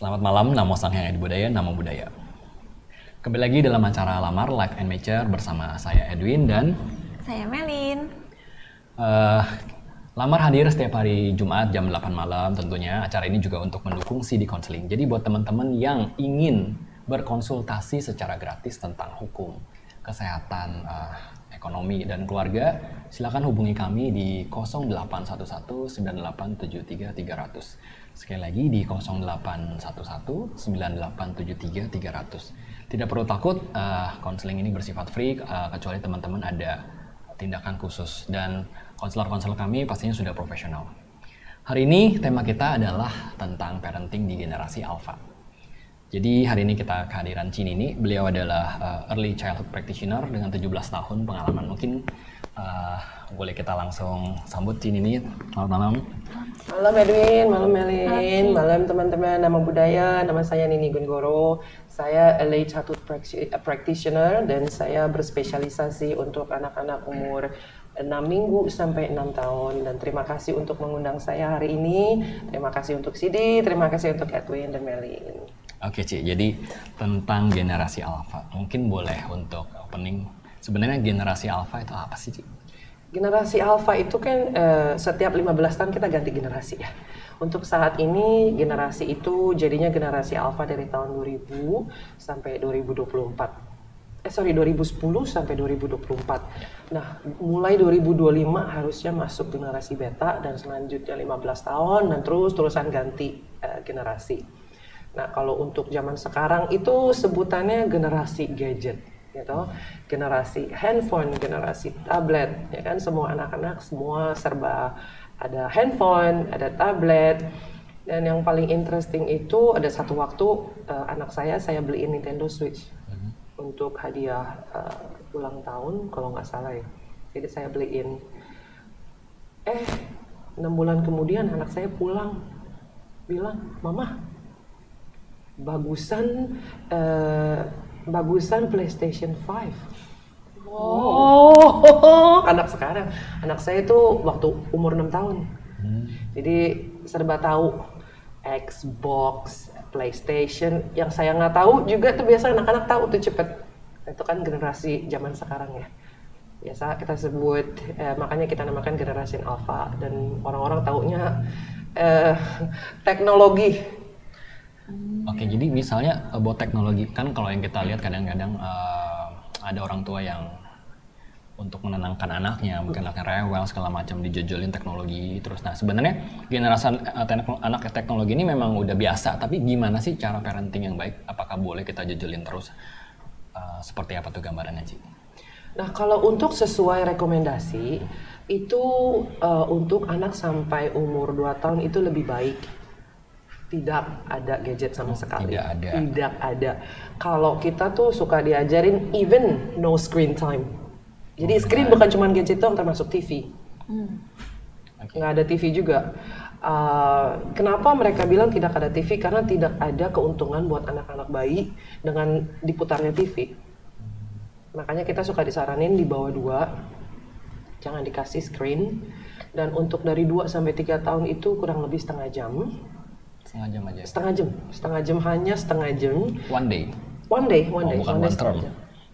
Selamat malam, namo Sanghang Edi Budaya, namo budaya. Kembali lagi dalam acara Lamar Life and Nature bersama saya Edwin dan saya Melin. Lamar hadir setiap hari Jumat jam 8 malam tentunya. Acara ini juga untuk mendukung CD Counseling. Jadi buat teman-teman yang ingin berkonsultasi secara gratis tentang hukum, kesehatan, ekonomi, dan keluarga, silakan hubungi kami di 0811 9873 300. Sekali lagi di 0811 9873 300. Tidak perlu takut, konseling ini bersifat free kecuali teman-teman ada tindakan khusus, dan konselor-konselor kami pastinya sudah profesional. Hari ini tema kita adalah tentang parenting di generasi alpha. Jadi hari ini kita kehadiran Cinini. Beliau adalah early childhood practitioner dengan 17 tahun pengalaman. Mungkin boleh kita langsung sambut Cinini. Selamat malam. Malam Edwin, malam Melin, malam teman-teman Nama Budaya. Nama saya Nini Gunggoro. Saya early childhood practitioner dan saya berspesialisasi untuk anak-anak umur 6 minggu sampai 6 tahun. Dan terima kasih untuk mengundang saya hari ini. Terima kasih untuk CD, terima kasih untuk Edwin dan Melin. Oke Ci, jadi tentang generasi alpha, mungkin boleh untuk opening, sebenarnya generasi alpha itu apa sih Ci? Generasi alpha itu kan setiap 15 tahun kita ganti generasi ya. Untuk saat ini generasi itu jadinya generasi alpha dari tahun 2000 sampai 2024. 2010 sampai 2024. Nah, mulai 2025 harusnya masuk generasi beta dan selanjutnya 15 tahun dan terus-terusan ganti generasi. Nah, kalau untuk zaman sekarang itu sebutannya generasi gadget, gitu. Generasi handphone, generasi tablet, ya kan, semua anak-anak semua serba ada handphone, ada tablet. Dan yang paling interesting itu ada satu waktu anak saya beliin Nintendo Switch untuk hadiah ulang tahun kalau nggak salah ya. Jadi saya beliin. 6 bulan kemudian anak saya pulang bilang, "Mama, bagusan PlayStation 5." Oh, anak sekarang. Anak saya itu waktu umur 6 tahun. Jadi serba tahu Xbox, PlayStation. Yang saya nggak tahu juga tuh biasa anak-anak tahu tuh cepet. Itu kan generasi zaman sekarang ya. Biasa kita sebut, makanya kita namakan generasi alpha. Dan orang-orang taunya teknologi. Oke, jadi misalnya buat teknologi, kan kalau yang kita lihat kadang-kadang ada orang tua yang untuk menenangkan anaknya, mungkin anaknya rewel segala macam dijojolin teknologi terus. Nah, sebenarnya generasi anak teknologi ini memang udah biasa, tapi gimana sih cara parenting yang baik? Apakah boleh kita jojolin terus? Seperti apa tuh gambarannya, Ci? Nah, kalau untuk sesuai rekomendasi itu untuk anak sampai umur 2 tahun itu lebih baik tidak ada gadget sama sekali. Tidak ada. Kalau kita tuh suka diajarin even no screen time. Jadi screen bukan cuma gadget doang, termasuk TV. Nggak ada TV juga. Kenapa mereka bilang tidak ada TV? Karena tidak ada keuntungan buat anak-anak bayi dengan diputarnya TV. Makanya kita suka disaranin di bawah 2, jangan dikasih screen. Dan untuk dari 2 sampai 3 tahun itu kurang lebih setengah jam. Setengah jam aja? Hanya setengah jam. One day? One day. Bukan one term?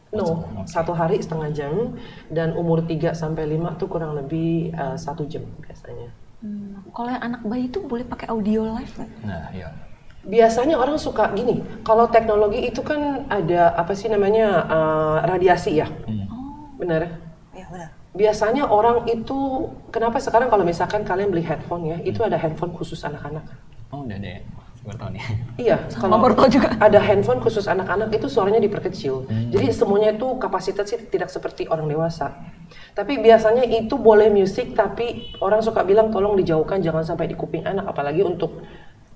No, 1 hari setengah jam. Dan umur 3 sampai 5 tuh kurang lebih 1 jam biasanya. Kalau yang anak bayi itu boleh pakai audio live nggak? Nah, iya. Biasanya orang suka gini, kalau teknologi itu kan ada apa sih namanya radiasi ya, benar? Ya benar. Biasanya orang itu, kenapa sekarang kalau misalkan kalian beli headphone ya, itu ada handphone khusus anak-anak. Oh, udah deh, gue tau nih. Iya, kalau baru tahu juga. ada handphone khusus anak-anak itu suaranya diperkecil. Jadi semuanya itu kapasitasnya tidak seperti orang dewasa. Tapi biasanya itu boleh musik, tapi orang suka bilang tolong dijauhkan, jangan sampai di kuping anak, apalagi untuk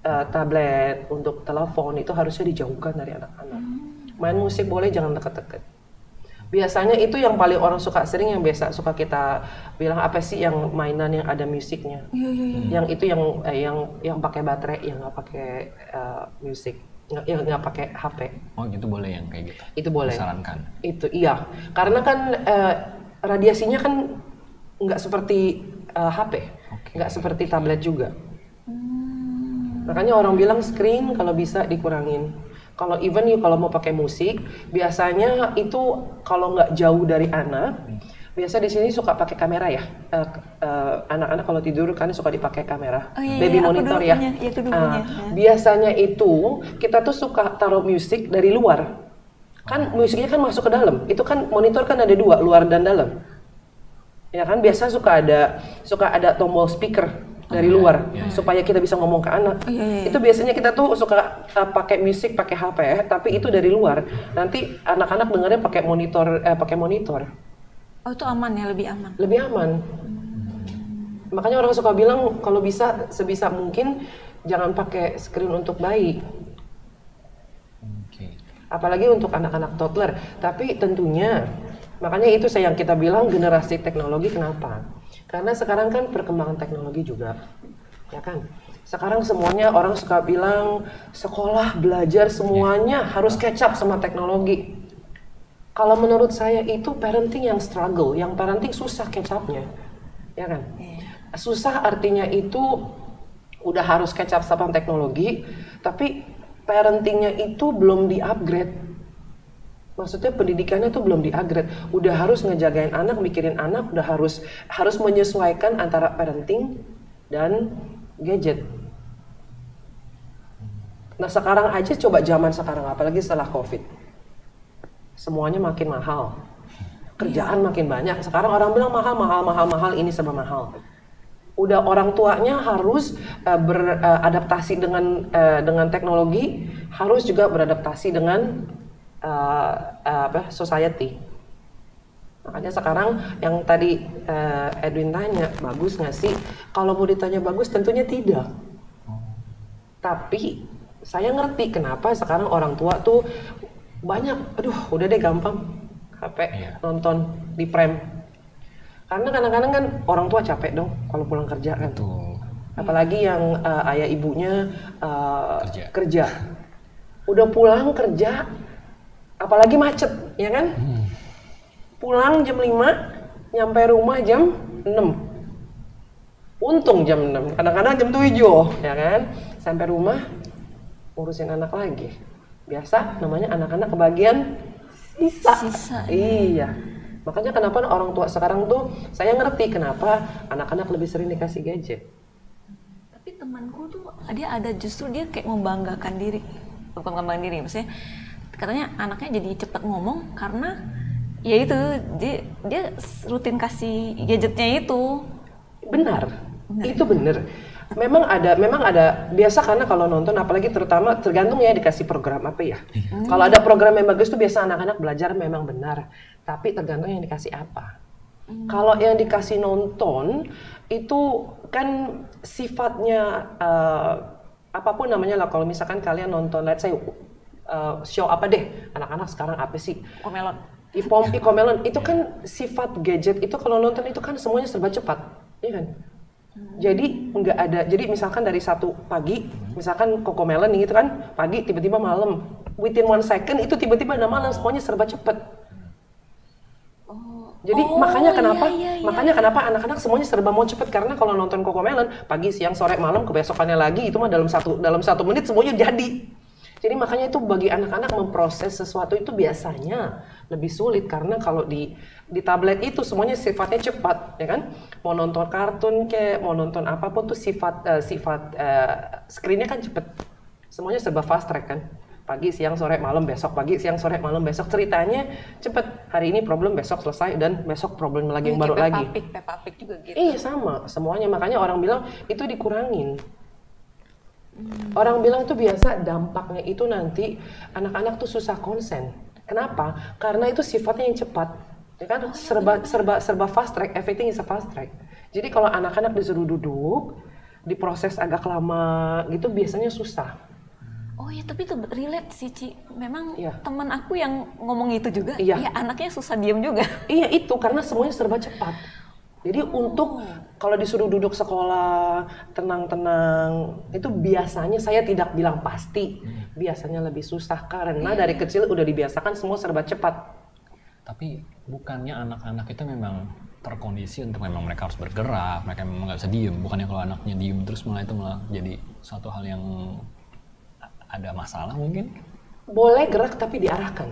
tablet, untuk telepon itu harusnya dijauhkan dari anak-anak. Main musik boleh, jangan deket-deket. Biasanya itu yang paling orang suka sering, yang biasa suka kita bilang apa sih yang mainan yang ada musiknya. Yang itu yang pakai baterai, yang nggak pakai musik, yang nggak pakai HP. Oh gitu, boleh yang kayak gitu? Itu boleh. Disarankan? Itu iya, karena kan radiasinya kan nggak seperti HP, nggak seperti tablet juga. Makanya orang bilang screen kalau bisa dikurangin. Kalau even kalau mau pakai musik, biasanya itu kalau nggak jauh dari anak, biasa di sini suka pakai kamera ya. Anak-anak kalau tidur kan suka dipakai kamera, baby monitor ya. Biasanya itu kita tuh suka taruh musik dari luar. Kan musiknya kan masuk ke dalam. Itu kan monitor kan ada dua, luar dan dalam. Ya kan biasa suka ada tombol speaker dari luar supaya kita bisa ngomong ke anak. Itu biasanya kita tuh suka pakai musik, pakai HP, tapi itu dari luar. Nanti anak-anak dengarnya pakai monitor. Oh itu aman ya, lebih aman. Lebih aman. Makanya orang suka bilang kalau bisa sebisa mungkin jangan pakai screen untuk bayi. Apalagi untuk anak-anak toddler. Tapi tentunya makanya itu yang kita bilang generasi teknologi. Kenapa? Karena sekarang kan perkembangan teknologi juga, ya kan? Sekarang semuanya orang suka bilang sekolah, belajar semuanya harus catch up sama teknologi. Kalau menurut saya itu parenting yang struggle, yang parenting susah catch up-nya, ya kan? Susah artinya itu udah harus catch up sama teknologi, tapi parentingnya itu belum di-upgrade. Maksudnya pendidikannya tuh belum di-upgrade, udah harus ngejagain anak, mikirin anak, udah harus menyesuaikan antara parenting dan gadget. Nah sekarang aja coba zaman sekarang, apalagi setelah COVID, semuanya makin mahal, kerjaan makin banyak. Sekarang orang bilang mahal, ini serba mahal. Udah orang tuanya harus beradaptasi dengan teknologi, harus juga beradaptasi dengan society. Makanya sekarang yang tadi Edwin tanya, bagus nggak sih? Kalau mau ditanya bagus, tentunya tidak. Tapi saya ngerti kenapa sekarang orang tua tuh banyak, udah deh gampang HP nonton di prem. Karena kadang-kadang kan orang tua capek dong kalau pulang kerja kan. Apalagi yang ayah ibunya kerja. Udah pulang kerja, apalagi macet, ya kan? Pulang jam 5, nyampe rumah jam 6. Untung jam 6, kadang-kadang jam 7, ya kan? Sampai rumah, ngurusin anak lagi. Biasa namanya anak-anak kebagian sisa. Iya. Makanya kenapa orang tua sekarang tuh, saya ngerti kenapa anak-anak lebih sering dikasih gadget. Tapi temanku tuh, dia kayak membanggakan diri. Bukan membanggakan diri, maksudnya katanya anaknya jadi cepat ngomong karena ya itu dia rutin kasih gadgetnya itu. Benar. Itu benar. Memang ada biasa karena kalau nonton apalagi terutama tergantung ya dikasih program apa ya. Kalau ada program yang bagus tuh biasa anak-anak belajar memang benar, tapi tergantung yang dikasih apa. Kalau yang dikasih nonton itu kan sifatnya apapun namanya lah. Kalau misalkan kalian nonton let's say show apa deh, anak-anak sekarang apa sih? Comelon itu kan sifat gadget itu kalau nonton itu kan semuanya serba cepat, iya kan? Jadi nggak ada, jadi misalkan dari satu pagi, misalkan Cocomelon gitu kan, pagi tiba-tiba malam, within 1 second itu tiba-tiba ada malam, semuanya serba cepat. Jadi makanya kenapa anak-anak semuanya serba mau cepet, karena kalau nonton Cocomelon pagi, siang, sore, malam, kebesokannya lagi itu mah dalam satu menit semuanya jadi. Jadi makanya itu bagi anak-anak memproses sesuatu itu biasanya lebih sulit karena kalau di tablet itu semuanya sifatnya cepat, ya kan? Mau nonton kartun kayak mau nonton apapun tuh sifat screen-nya kan cepet. Semuanya serba fast track kan. Pagi, siang, sore, malam, besok. Pagi, siang, sore, malam, besok. Ceritanya cepet. Hari ini problem, besok selesai dan besok problem lagi yang baru lagi. Peppa Pig juga gitu. Iya sama, semuanya. Makanya orang bilang itu dikurangin. Orang bilang itu biasa dampaknya itu nanti anak-anak tuh susah konsen. Kenapa? Karena itu sifatnya yang cepat. Ya kan serba fast track, everything is a fast track. Jadi kalau anak-anak disuruh duduk, diproses agak lama gitu biasanya susah. Oh ya, tapi itu relate sih, Ci. Memang teman aku yang ngomong itu juga, ya anaknya susah diam juga. Iya itu karena semuanya serba cepat. Jadi untuk kalau disuruh duduk sekolah tenang-tenang itu biasanya saya tidak bilang pasti, biasanya lebih susah karena dari kecil udah dibiasakan semua serba cepat. Tapi bukannya anak-anak itu memang terkondisi untuk memang mereka harus bergerak, mereka memang nggak bisa diem. Bukannya kalau anaknya diem terus malah jadi suatu hal yang ada masalah mungkin? Boleh gerak tapi diarahkan.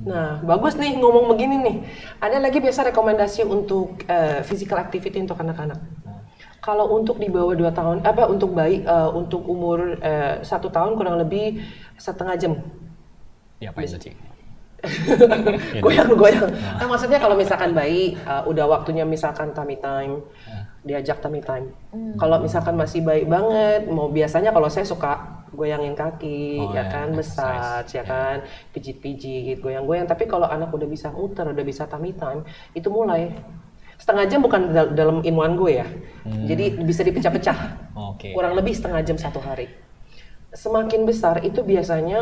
Nah, bagus nih ngomong begini nih. Ada lagi biasa rekomendasi untuk physical activity untuk anak-anak. Kalau untuk di bawah 2 tahun, untuk bayi untuk umur 1 tahun kurang lebih setengah jam. Ya apa itu, Ci? Goyang-goyang. Nah, maksudnya kalau misalkan bayi udah waktunya misalkan tummy time, diajak tummy time. Kalau misalkan masih bayi banget, mau biasanya kalau saya suka goyangin kaki, ya kan, massage, ya kan, pijit-pijit, goyang-goyang. Tapi kalau anak udah bisa muter, udah bisa tummy time, itu mulai setengah jam bukan dalam in one go ya. Jadi bisa dipecah-pecah. Kurang lebih setengah jam 1 hari. Semakin besar itu biasanya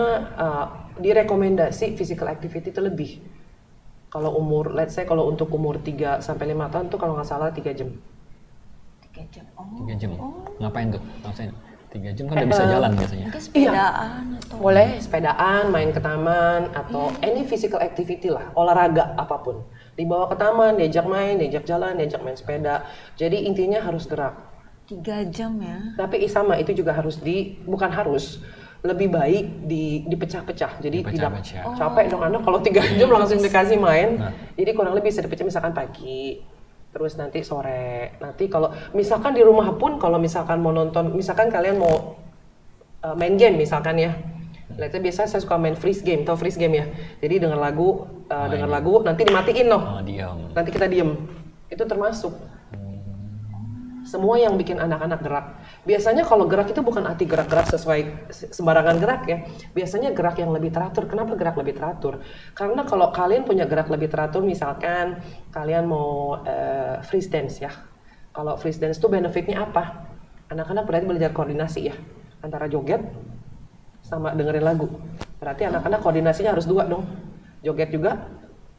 direkomendasi physical activity itu lebih. Kalau umur, let's say kalau untuk umur 3 sampai 5 tahun tuh kalau nggak salah 3 jam. 3 jam. 3 jam. Ngapain tuh? Maksudnya 3 jam kan udah bisa jalan biasanya. Mungkin sepedaan atau boleh sepedaan, main ke taman atau any physical activity lah, olahraga apapun. Dibawa ke taman, diajak main, diajak jalan, diajak main sepeda. Jadi intinya harus gerak. 3 jam ya. Tapi sama itu juga harus bukan harus, lebih baik dipecah-pecah. Jadi tidak capek dong anak kalau 3 jam langsung dikasih main. Jadi kurang lebih bisa dipecah misalkan pagi, terus nanti sore. Nanti kalau misalkan di rumah pun kalau misalkan mau nonton, misalkan kalian mau main game misalkan ya. Let's say biasa saya suka main freeze game, tau freeze game ya. Jadi denger lagu, nanti dimatiin loh. Nanti kita diem. Itu termasuk. Semua yang bikin anak-anak gerak. Biasanya kalau gerak itu bukan arti gerak-gerak sesuai sembarangan gerak ya. Biasanya gerak yang lebih teratur. Kenapa gerak lebih teratur? Karena kalau kalian punya gerak lebih teratur, misalkan kalian mau freeze dance ya. Kalau freeze dance itu benefitnya apa? Anak-anak berarti belajar koordinasi ya. Antara joget sama dengerin lagu. Berarti anak-anak koordinasinya harus 2 dong. Joget juga,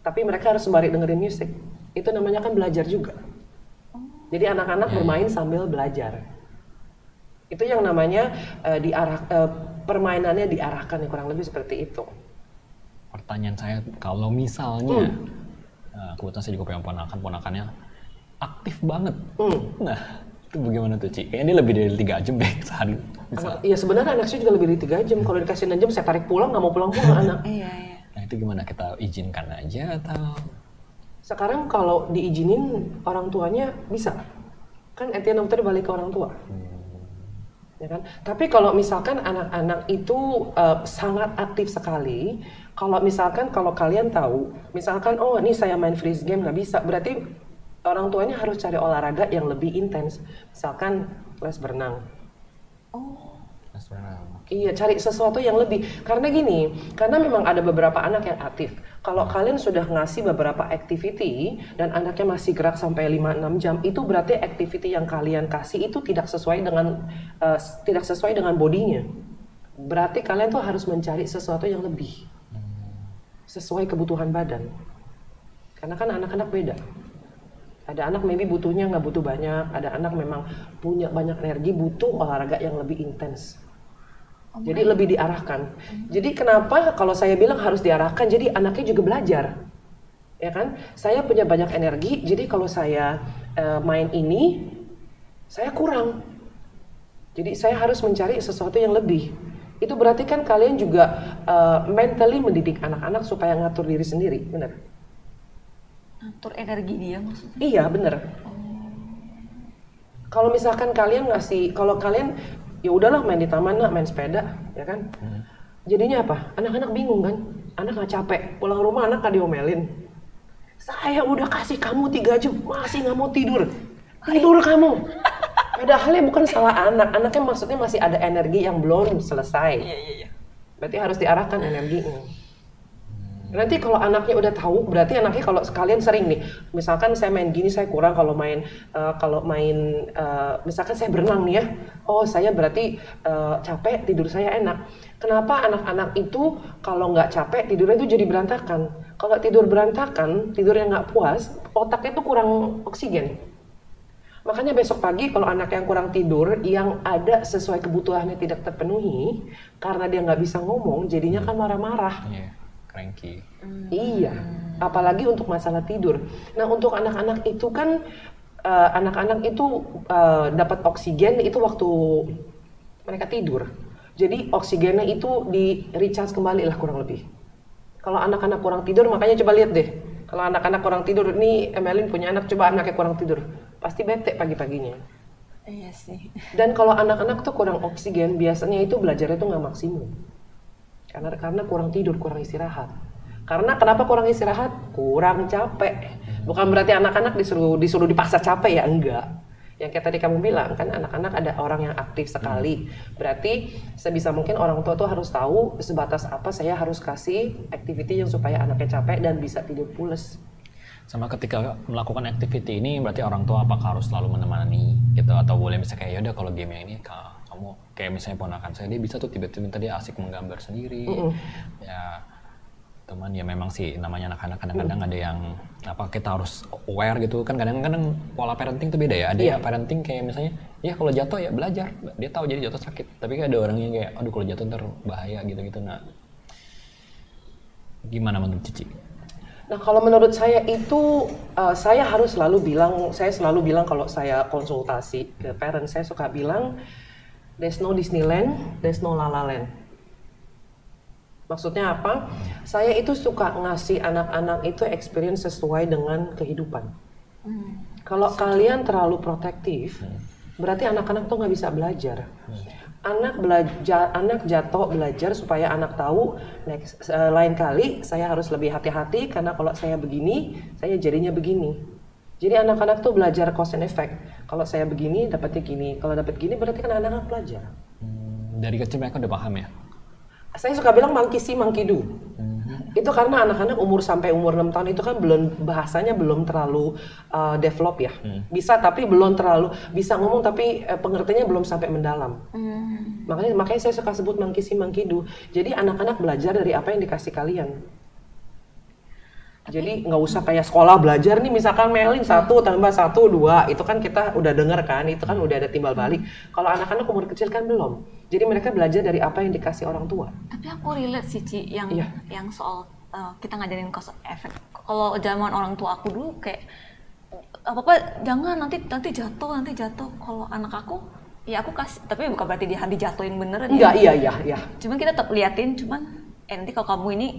tapi mereka harus sembari dengerin musik. Itu namanya kan belajar juga. Jadi anak-anak bermain sambil belajar. Itu yang namanya permainannya diarahkan, kurang lebih seperti itu. Pertanyaan saya, kalau misalnya, kebetulan saya juga punya ponakannya aktif banget. Nah, itu bagaimana tuh, Ci? Kayaknya dia lebih dari 3 jam deh sehari. Iya sebenarnya anak saya juga lebih dari 3 jam. Kalau dikasih 6 jam saya tarik pulang, nggak mau pulang-pulang anak. Iya. Nah itu gimana? Kita izinkan aja atau? Sekarang kalau diizinin orang tuanya bisa. Kan etian dokter balik ke orang tua. Ya kan? Tapi kalau misalkan anak-anak itu sangat aktif sekali, kalau misalkan kalau kalian tahu, misalkan oh ini saya main freeze game nggak bisa, berarti orang tuanya harus cari olahraga yang lebih intens. Misalkan les berenang. Les berenang. Iya, cari sesuatu yang lebih. Karena gini, karena memang ada beberapa anak yang aktif. Kalau kalian sudah ngasih beberapa activity dan anaknya masih gerak sampai 5-6 jam, itu berarti activity yang kalian kasih itu tidak sesuai dengan bodinya. Berarti kalian tuh harus mencari sesuatu yang lebih sesuai kebutuhan badan. Karena kan anak-anak beda. Ada anak maybe butuhnya nggak butuh banyak, ada anak memang punya banyak energi, butuh olahraga yang lebih intens. Jadi lebih diarahkan. Jadi kenapa kalau saya bilang harus diarahkan, jadi anaknya juga belajar. Ya kan? Saya punya banyak energi, jadi kalau saya main ini, saya kurang. Jadi saya harus mencari sesuatu yang lebih. Itu berarti kan kalian juga mentally mendidik anak-anak supaya ngatur diri sendiri, benar? Ngatur energi dia maksudnya? Iya, benar. Kalau misalkan kalian kalau kalian ya udahlah main di taman lah, main sepeda, ya kan? Jadinya apa? Anak-anak bingung kan? Anak nggak capek, pulang rumah anak nggak diomelin. Saya udah kasih kamu 3 jam, masih nggak mau tidur. Tidur kamu. Padahalnya bukan salah anak, anaknya maksudnya masih ada energi yang belum selesai. Iya. Berarti harus diarahkan energinya. Nanti kalau anaknya udah tahu, berarti anaknya kalau sekalian sering nih, misalkan saya main gini saya kurang, kalau main misalkan saya berenang nih ya, oh saya berarti capek, tidur saya enak. Kenapa anak-anak itu kalau nggak capek tidurnya itu jadi berantakan? Kalau tidur berantakan, tidurnya nggak puas, otaknya tuh kurang oksigen. Makanya besok pagi kalau anak yang kurang tidur, yang ada sesuai kebutuhannya tidak terpenuhi, karena dia nggak bisa ngomong, jadinya kan marah-marah. Cranky. Iya, apalagi untuk masalah tidur. Nah, untuk anak-anak itu kan dapat oksigen itu waktu mereka tidur. Jadi oksigennya itu di recharge kembali lah kurang lebih. Kalau anak-anak kurang tidur, makanya coba lihat deh. Kalau anak-anak kurang tidur, ini Emelin punya anak, coba anaknya kurang tidur. Pasti bete pagi-paginya. Iya sih. Dan kalau anak-anak tuh kurang oksigen, biasanya itu belajarnya tuh nggak maksimum. Karena kurang tidur, kurang istirahat. Karena kenapa kurang istirahat? Kurang capek. Bukan berarti anak-anak disuruh dipaksa capek ya, enggak. Yang kayak tadi kamu bilang kan anak-anak ada orang yang aktif sekali. Berarti sebisa mungkin orang tua tuh harus tahu sebatas apa saya harus kasih activity yang supaya anaknya capek dan bisa tidur pules. Sama ketika melakukan activity ini berarti orang tua apakah harus selalu menemani gitu, atau boleh misalnya kayak yaudah kalau game yang ini kamu kayak misalnya ponakan saya dia bisa tuh tiba-tiba tadi asik menggambar sendiri. Ya teman ya memang sih namanya anak-anak kadang-kadang ada yang apa kita harus aware gitu kan, kadang-kadang pola parenting tuh beda ya. Ada yang parenting kayak misalnya ya kalau jatuh ya belajar, dia tahu jadi jatuh sakit, tapi kan ada orang yang kayak aduh kalau jatuh ntar bahaya gitu-gitu. Nah gimana menurut Cici? Nah kalau menurut saya itu saya selalu bilang kalau saya konsultasi ke parent, saya suka bilang there's no Disneyland, there's no La La Land. Maksudnya apa? Saya itu suka ngasih anak-anak itu experience sesuai dengan kehidupan. Kalau kalian terlalu protektif, berarti anak-anak tuh nggak bisa belajar. Anak jatuh belajar supaya anak tahu lain kali saya harus lebih hati-hati karena kalau saya begini, saya jadinya begini. Jadi anak-anak tuh belajar cause and effect. Kalau saya begini, dapatnya gini. Kalau dapat gini, berarti kan anak-anak belajar. Dari kecil mereka udah paham ya? Saya suka bilang monkey see, monkey do. Itu karena anak-anak sampai umur 6 tahun itu kan bahasanya belum terlalu develop ya. Bisa tapi belum terlalu bisa ngomong, tapi pengertiannya belum sampai mendalam. Makanya saya suka sebut monkey see, monkey do. Jadi anak-anak belajar dari apa yang dikasih kalian. Jadi nggak usah kayak sekolah belajar nih, misalkan Melin 1 tambah 1 2, itu kan kita udah denger kan, itu kan udah ada timbal balik. Kalau anak-anak umur kecil kan belum. Jadi mereka belajar dari apa yang dikasih orang tua. Tapi aku relate sih Ci, yang soal kita ngajarin cause effect. Kalau zaman orang tua aku dulu kayak apa-apa jangan nanti jatuh. Kalau anak aku ya aku kasih, tapi bukan berarti dia dijatuhin beneran. Enggak, iya. Cuman kita tetap liatin, nanti kalau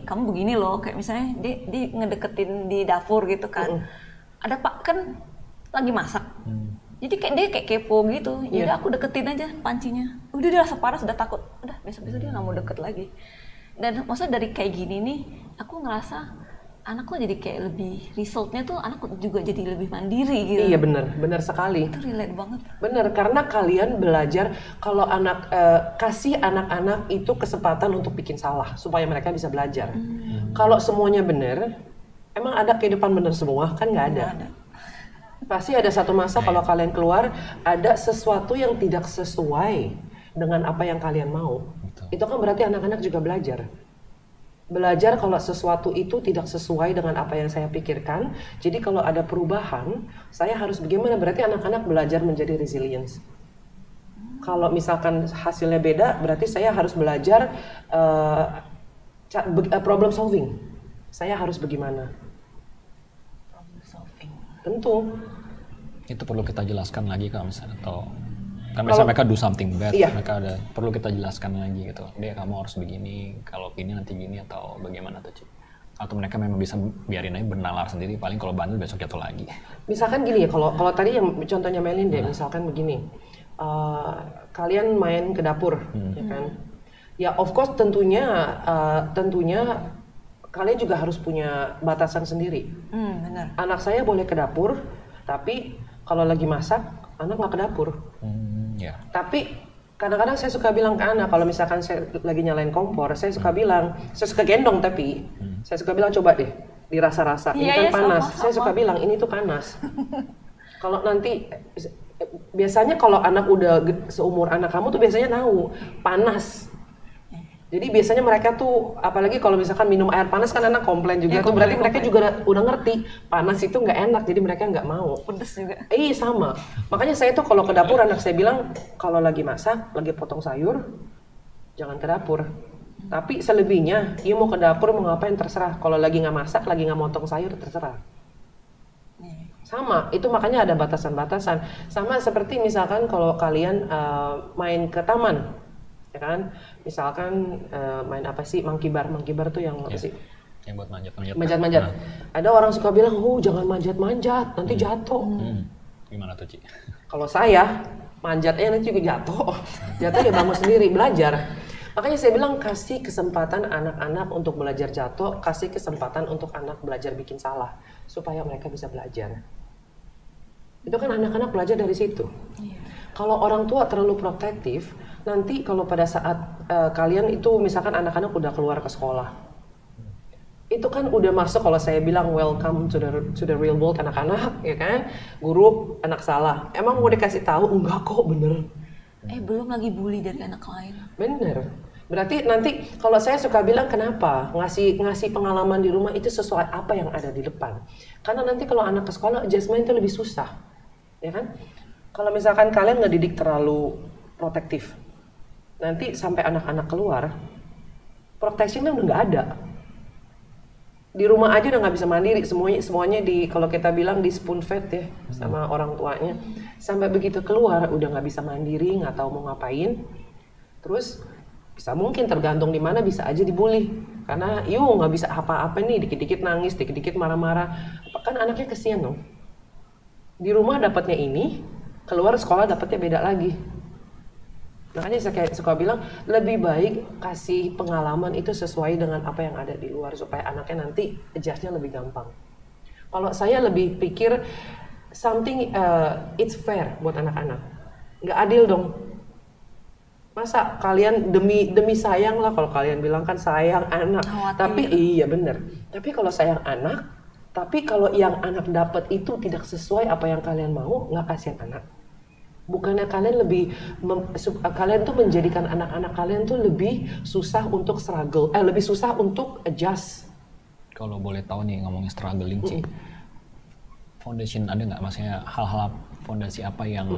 kamu begini loh, kayak misalnya dia ngedeketin di dapur gitu kan. Ada Pak kan lagi masak. Jadi dia kayak kepo gitu. Jadi aku deketin aja pancinya. Udah dia rasa panas, udah takut. Udah besok-besok dia nggak mau deket lagi. Dan maksudnya dari kayak gini nih, aku ngerasa anakku jadi kayak lebih resultnya tuh anakku juga jadi lebih mandiri gitu. Iya benar sekali. Itu relate banget. Benar, karena kalian belajar kalau kasih anak-anak itu kesempatan untuk bikin salah supaya mereka bisa belajar. Kalau semuanya benar, emang ada kehidupan benar semua? Kan nggak ada. Pasti ada satu masa kalau kalian keluar ada sesuatu yang tidak sesuai dengan apa yang kalian mau. Betul. Itu kan berarti anak-anak juga belajar. Belajar kalau sesuatu itu tidak sesuai dengan apa yang saya pikirkan. Jadi kalau ada perubahan, saya harus bagaimana? Berarti anak-anak belajar menjadi resilience. Kalau misalkan hasilnya beda, berarti saya harus belajar problem solving. Saya harus bagaimana? Problem solving. Tentu. Itu perlu kita jelaskan lagi kalau misalnya, atau kan misalnya mereka do something bad, mereka perlu kita jelaskan lagi gitu. Dia kamu harus begini, kalau gini nanti gini, atau bagaimana tuh Ci? Atau mereka memang bisa biarin aja bernalar sendiri, paling kalau bandel besok jatuh lagi. Misalkan gini ya, kalau tadi yang contohnya Melin deh, misalkan begini, kalian main ke dapur, ya kan? Ya of course tentunya kalian juga harus punya batasan sendiri. Benar. Anak saya boleh ke dapur, tapi kalau lagi masak, anak nggak ke dapur. Tapi kadang-kadang saya suka bilang ke anak, kalau misalkan saya lagi nyalain kompor, saya suka bilang, saya suka gendong tapi, saya suka bilang coba deh dirasa-rasa, ini kan panas. Sama. Saya suka bilang ini tuh panas. Kalau nanti, biasanya kalau anak udah seumur anak kamu tuh biasanya tahu panas. Jadi biasanya mereka tuh, apalagi kalau misalkan minum air panas kan anak komplain juga, tuh berarti mereka juga udah ngerti panas itu nggak enak, jadi mereka nggak mau. Pedes juga. Sama. Makanya saya tuh kalau ke dapur anak saya bilang, kalau lagi masak, lagi potong sayur, jangan ke dapur. Tapi selebihnya, dia mau ke dapur mau ngapain terserah. Kalau lagi nggak masak, lagi nggak motong sayur terserah. Sama, itu makanya ada batasan-batasan. Sama seperti misalkan kalau kalian main ke taman, ya kan? Misalkan main apa sih? Monkey bar tuh yang apa sih? Yang buat manjat-manjat. Manjat-manjat. Ada orang suka bilang, jangan manjat-manjat, nanti jatuh. Gimana tuh, Ci? Kalau saya, manjatnya nanti juga jatuh. Jatuh ya bangun sendiri, belajar. Makanya saya bilang kasih kesempatan anak-anak untuk belajar jatuh, kasih kesempatan untuk anak belajar bikin salah, supaya mereka bisa belajar. Itu kan anak-anak belajar dari situ. Kalau orang tua terlalu protektif, nanti kalau pada saat kalian itu misalkan anak-anak udah keluar ke sekolah, itu kan udah masuk, kalau saya bilang welcome to the real world anak-anak, ya kan? Guru anak salah, emang mau dikasih tahu? Enggak kok, bener. Belum lagi bully dari anak lain. Bener. Berarti nanti kalau saya suka bilang kenapa ngasih pengalaman di rumah itu sesuai apa yang ada di depan. Karena nanti kalau anak ke sekolah adjustment itu lebih susah, ya kan? Kalau misalkan kalian ngedidik terlalu protektif, nanti sampai anak-anak keluar, protectionnya udah nggak ada. Di rumah aja udah nggak bisa mandiri, semuanya kalau kita bilang di spoon fed ya sama orang tuanya. Sampai begitu keluar udah nggak bisa mandiri, nggak tahu mau ngapain. Terus bisa mungkin tergantung di mana bisa aja dibully. Karena nggak bisa apa-apa nih, dikit-dikit nangis, dikit-dikit marah-marah. Kan anaknya kesian dong. Di rumah dapatnya ini, keluar sekolah dapatnya beda lagi. Makanya saya kayak suka bilang lebih baik kasih pengalaman itu sesuai dengan apa yang ada di luar supaya anaknya nanti adjust-nya lebih gampang. Kalau saya lebih pikir something it's fair buat anak-anak. Nggak adil dong. Masa kalian demi sayang lah, kalau kalian bilang kan sayang anak. Tapi iya bener. Tapi kalau sayang anak, tapi kalau yang anak dapat itu tidak sesuai apa yang kalian mau, nggak kasihan anak. Bukannya kalian kalian tuh menjadikan anak-anak kalian tuh lebih susah untuk struggle, lebih susah untuk adjust. Kalau boleh tahu nih ngomongin struggling sih, foundation ada nggak? Maksudnya hal-hal fondasi apa yang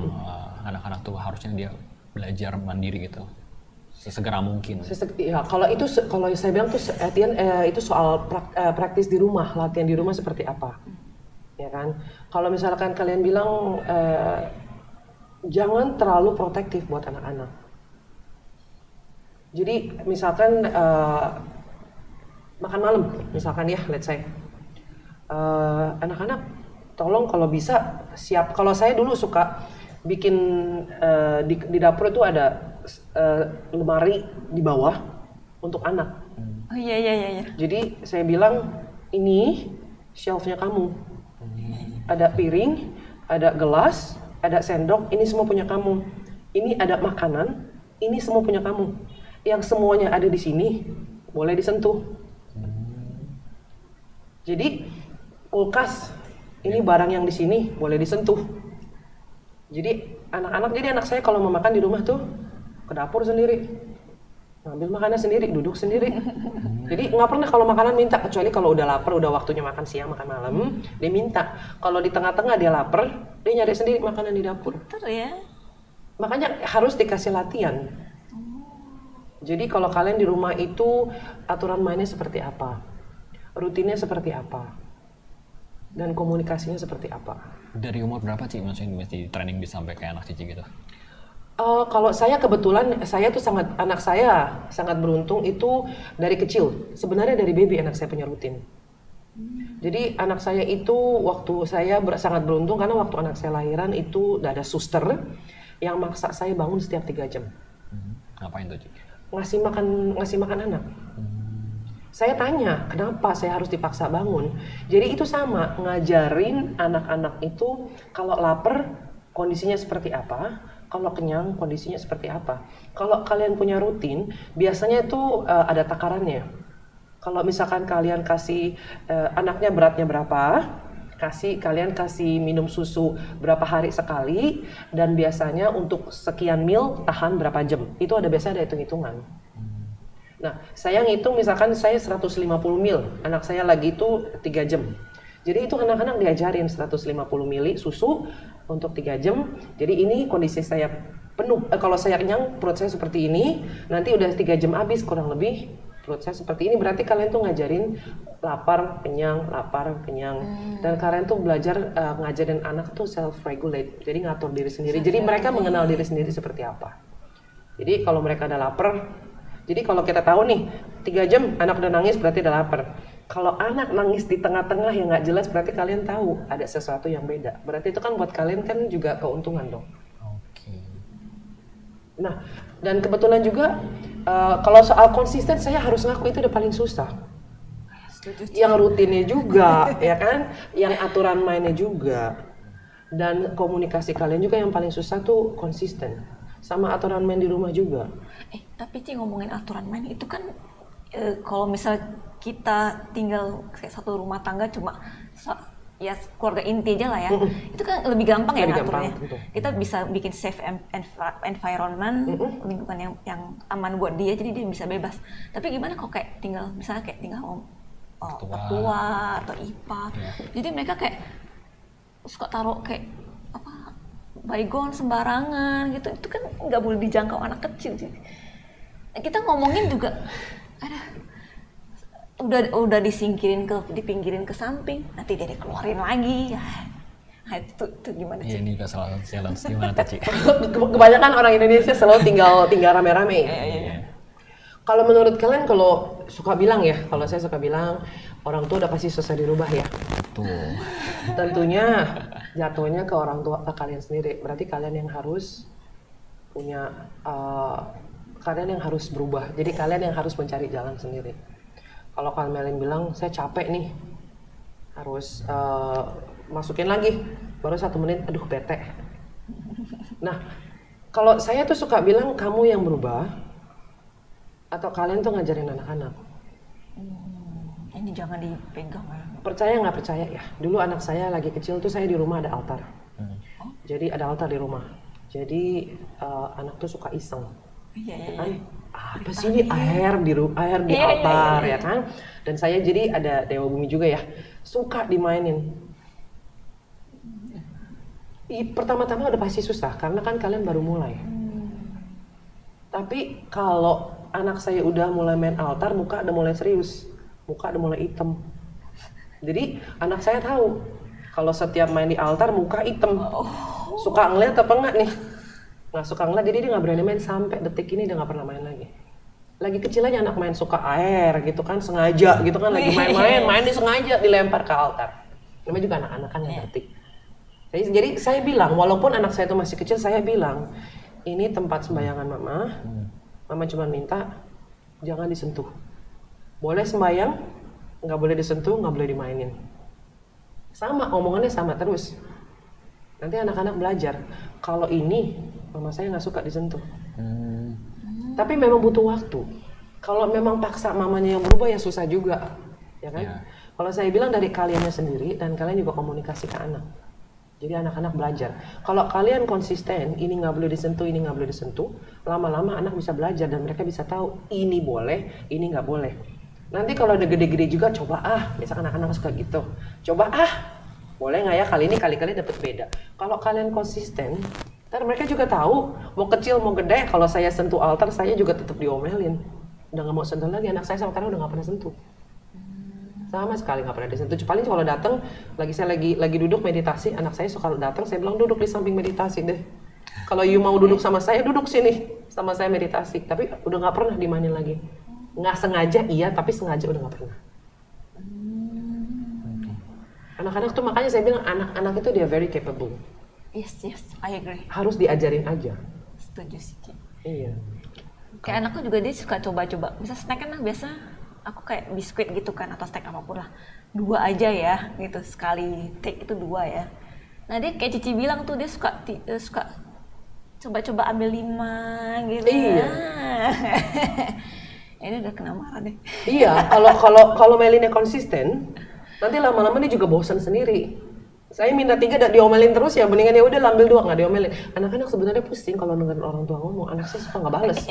anak-anak tuh harusnya dia belajar mandiri gitu, sesegera mungkin? Ya, kalau saya bilang tuh itu soal praktis di rumah, latihan di rumah seperti apa, ya kan? Kalau misalkan kalian bilang jangan terlalu protektif buat anak-anak. Jadi misalkan makan malam, misalkan ya, let's say anak-anak tolong kalau bisa siap. Kalau saya dulu suka bikin di dapur itu ada lemari di bawah untuk anak. Oh iya. Jadi saya bilang ini shelf-nya kamu. Ada piring, ada gelas, ada sendok, ini semua punya kamu. Ini ada makanan, ini semua punya kamu. Yang semuanya ada di sini, boleh disentuh. Jadi kulkas, ini barang yang di sini boleh disentuh. Jadi anak saya kalau mau makan di rumah tuh ke dapur sendiri, ngambil makanan sendiri, duduk sendiri. Jadi nggak pernah kalau makanan minta, kecuali kalau udah lapar, udah waktunya makan siang, makan malam, dia minta. Kalau di tengah-tengah dia lapar, dia nyari sendiri makanan di dapur. Betul ya. Makanya harus dikasih latihan. Jadi kalau kalian di rumah itu aturan mainnya seperti apa, rutinnya seperti apa, dan komunikasinya seperti apa. Dari umur berapa sih maksudnya mesti training bisa sampai kayak anak Cici gitu? Kalau saya kebetulan anak saya sangat beruntung itu dari kecil. Sebenarnya dari baby anak saya punya rutin. Jadi anak saya itu waktu saya sangat beruntung karena waktu anak saya lahiran itu udah ada suster yang maksa saya bangun setiap 3 jam. Ngapain tuh, Ci? Ngasih makan anak. Saya tanya, kenapa saya harus dipaksa bangun? Jadi itu sama, ngajarin anak-anak itu kalau lapar kondisinya seperti apa, kalau kenyang kondisinya seperti apa. Kalau kalian punya rutin, biasanya itu ada takarannya. Kalau misalkan kalian kasih anaknya beratnya berapa, kalian kasih minum susu berapa hari sekali, dan biasanya untuk sekian meal tahan berapa jam. Itu biasanya ada hitung-hitungan. Nah, saya ngitung misalkan saya 150 mil, anak saya lagi itu 3 jam. Jadi itu anak-anak diajarin 150 mili susu untuk 3 jam. Jadi ini kondisi saya penuh. Kalau saya kenyang, perut saya seperti ini. Nanti udah 3 jam habis kurang lebih. perut saya seperti ini, berarti kalian tuh ngajarin lapar, kenyang, dan kalian tuh belajar ngajarin anak tuh self-regulate, jadi ngatur diri sendiri. Jadi mereka mengenal diri sendiri seperti apa. Jadi kalau mereka ada lapar, jadi kalau kita tahu nih 3 jam anak udah nangis berarti udah lapar. Kalau anak nangis di tengah-tengah yang nggak jelas berarti kalian tahu ada sesuatu yang beda. Berarti itu kan buat kalian kan juga keuntungan dong. Nah, dan kebetulan juga kalau soal konsisten saya harus ngaku itu udah paling susah. Yang rutinnya juga, ya kan? Yang aturan mainnya juga. Dan komunikasi kalian juga yang paling susah tuh konsisten. Sama aturan main di rumah juga. Tapi Ci, ngomongin aturan main itu kan kalau misal kita tinggal kayak satu rumah tangga cuma ya keluarga inti aja lah ya, itu kan lebih gampang ya ngaturnya. Kita bisa bikin safe environment, lingkungan yang aman buat dia, jadi dia bisa bebas. Tapi gimana kok kayak tinggal misalnya kayak tinggal tua atau IPA, jadi mereka kayak suka taruh kayak apa baygon sembarangan gitu, itu kan nggak boleh dijangkau anak kecil sih. Kita ngomongin juga, udah disingkirin dipinggirin ke samping, nanti dia dikeluarin lagi. Nah, itu gimana sih? Ya, ini juga salah challenge gimana tuh, Ci? Kebanyakan orang Indonesia selalu tinggal rame-rame. Kalau menurut kalian, kalau suka bilang ya, kalau saya suka bilang orang tua udah pasti susah dirubah ya. Tuh. Tentunya jatuhnya ke orang tua, ke kalian sendiri. Berarti kalian yang harus punya, kalian yang harus berubah. Jadi kalian yang harus mencari jalan sendiri. Kalau Kak Melin bilang, saya capek nih, harus masukin lagi, baru 1 menit, aduh bete. Nah, kalau saya tuh suka bilang, kamu yang berubah, atau kalian tuh ngajarin anak-anak. Ini jangan dipegang ya. Percaya nggak percaya ya, dulu anak saya lagi kecil tuh saya di rumah ada altar. Jadi ada altar di rumah. Jadi anak tuh suka iseng. Kan? Apa sih ini air di altar ya kan? Dan saya jadi ada Dewa Bumi juga ya, suka dimainin. Pertama-tama udah pasti susah karena kan kalian baru mulai. Tapi kalau anak saya udah mulai main altar, muka udah mulai serius, muka udah mulai hitam. Jadi anak saya tahu kalau setiap main di altar muka hitam. Suka ngeliat apa enggak nih? Nggak suka ngeliat, jadi dia nggak berani main sampai detik ini dia nggak pernah main lagi. Lagi kecil aja anak main suka air gitu kan, sengaja gitu kan, lagi main disengaja dilempar ke altar. Namanya juga anak-anak kan yang ngerti. Jadi saya bilang, walaupun anak saya itu masih kecil, saya bilang ini tempat sembayangan mama. Mama cuma minta jangan disentuh. Boleh sembayang, nggak boleh disentuh, nggak boleh dimainin. Sama, omongannya sama terus. Nanti anak-anak belajar, kalau ini mama saya nggak suka disentuh. Tapi memang butuh waktu. Kalau memang paksa mamanya yang berubah ya susah juga, ya kan? Kalau saya bilang dari kaliannya sendiri dan kalian juga komunikasi ke anak. Jadi anak-anak belajar. Kalau kalian konsisten, ini nggak boleh disentuh, ini nggak boleh disentuh, lama-lama anak bisa belajar dan mereka bisa tahu ini boleh, ini nggak boleh. Nanti kalau udah gede-gede juga coba misalkan anak-anak suka gitu, coba boleh nggak ya kali ini kali-kali dapat beda. Kalau kalian konsisten, ntar mereka juga tahu mau kecil mau gede. Kalau saya sentuh altar, saya juga tetap diomelin. Udah nggak mau sentuh lagi. Anak saya sekarang udah nggak pernah sentuh. Sama sekali nggak pernah disentuh. Paling kalau datang, saya lagi duduk meditasi, anak saya suka datang, saya bilang duduk di samping meditasi deh. Kalau you mau duduk sama saya, duduk sini sama saya meditasi. Tapi udah nggak pernah dimainin lagi. Nggak sengaja iya, tapi sengaja udah nggak pernah. Anak-anak tuh makanya saya bilang anak-anak itu dia very capable. Yes, I agree. Harus diajarin aja. Setuju sih. Iya. Kayak anakku juga dia suka coba-coba. Misal snack kan biasa aku kayak biskuit gitu kan atau snack apapun lah. 2 aja ya gitu, sekali take itu 2 ya. Nah dia kayak Cici bilang tuh dia suka coba-coba ambil 5 gitu. Iya. Ini udah kena marah deh. Iya, kalau Melinnya konsisten, nanti lama-lama dia juga bosan sendiri. Saya minta 3 diomelin terus ya, mendingan ya udah ambil 2 nggak diomelin. Anak-anak sebenarnya pusing kalau dengerin orang tua ngomong. Anak saya suka nggak bales.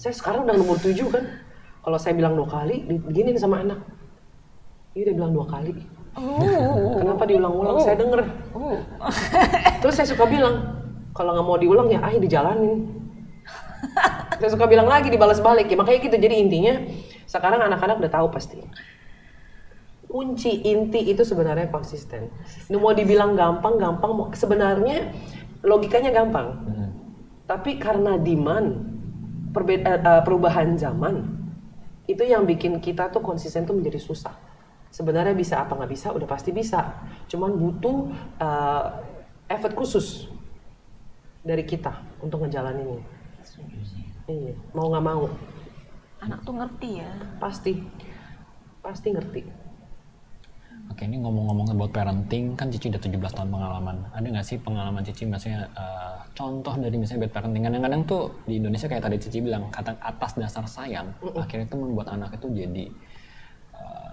Saya sekarang udah nomor 7 kan. Kalau saya bilang 2 kali, diginin sama anak. Iya dia bilang 2 kali. Kenapa diulang-ulang? Saya denger. Terus saya suka bilang, kalau nggak mau diulang ya dijalanin. Saya suka bilang lagi dibalas balik ya, makanya gitu. Jadi intinya sekarang anak-anak udah tahu pasti. Kunci inti itu sebenarnya konsisten. Ini mau dibilang gampang, sebenarnya logikanya gampang. Tapi karena demand, perubahan zaman, itu yang bikin kita tuh konsisten tuh menjadi susah. Sebenarnya bisa apa nggak bisa, udah pasti bisa. Cuman butuh effort khusus dari kita untuk ngejalaninnya. Iya, mau nggak mau. Anak tuh ngerti ya. Pasti ngerti. Oke, ini ngomong-ngomong about parenting, kan Cici udah 17 tahun pengalaman. Ada nggak sih pengalaman Cici, misalnya contoh dari misalnya bad parenting? Kadang-kadang tuh di Indonesia kayak tadi Cici bilang, kata atas dasar sayang, akhirnya itu membuat anak itu jadi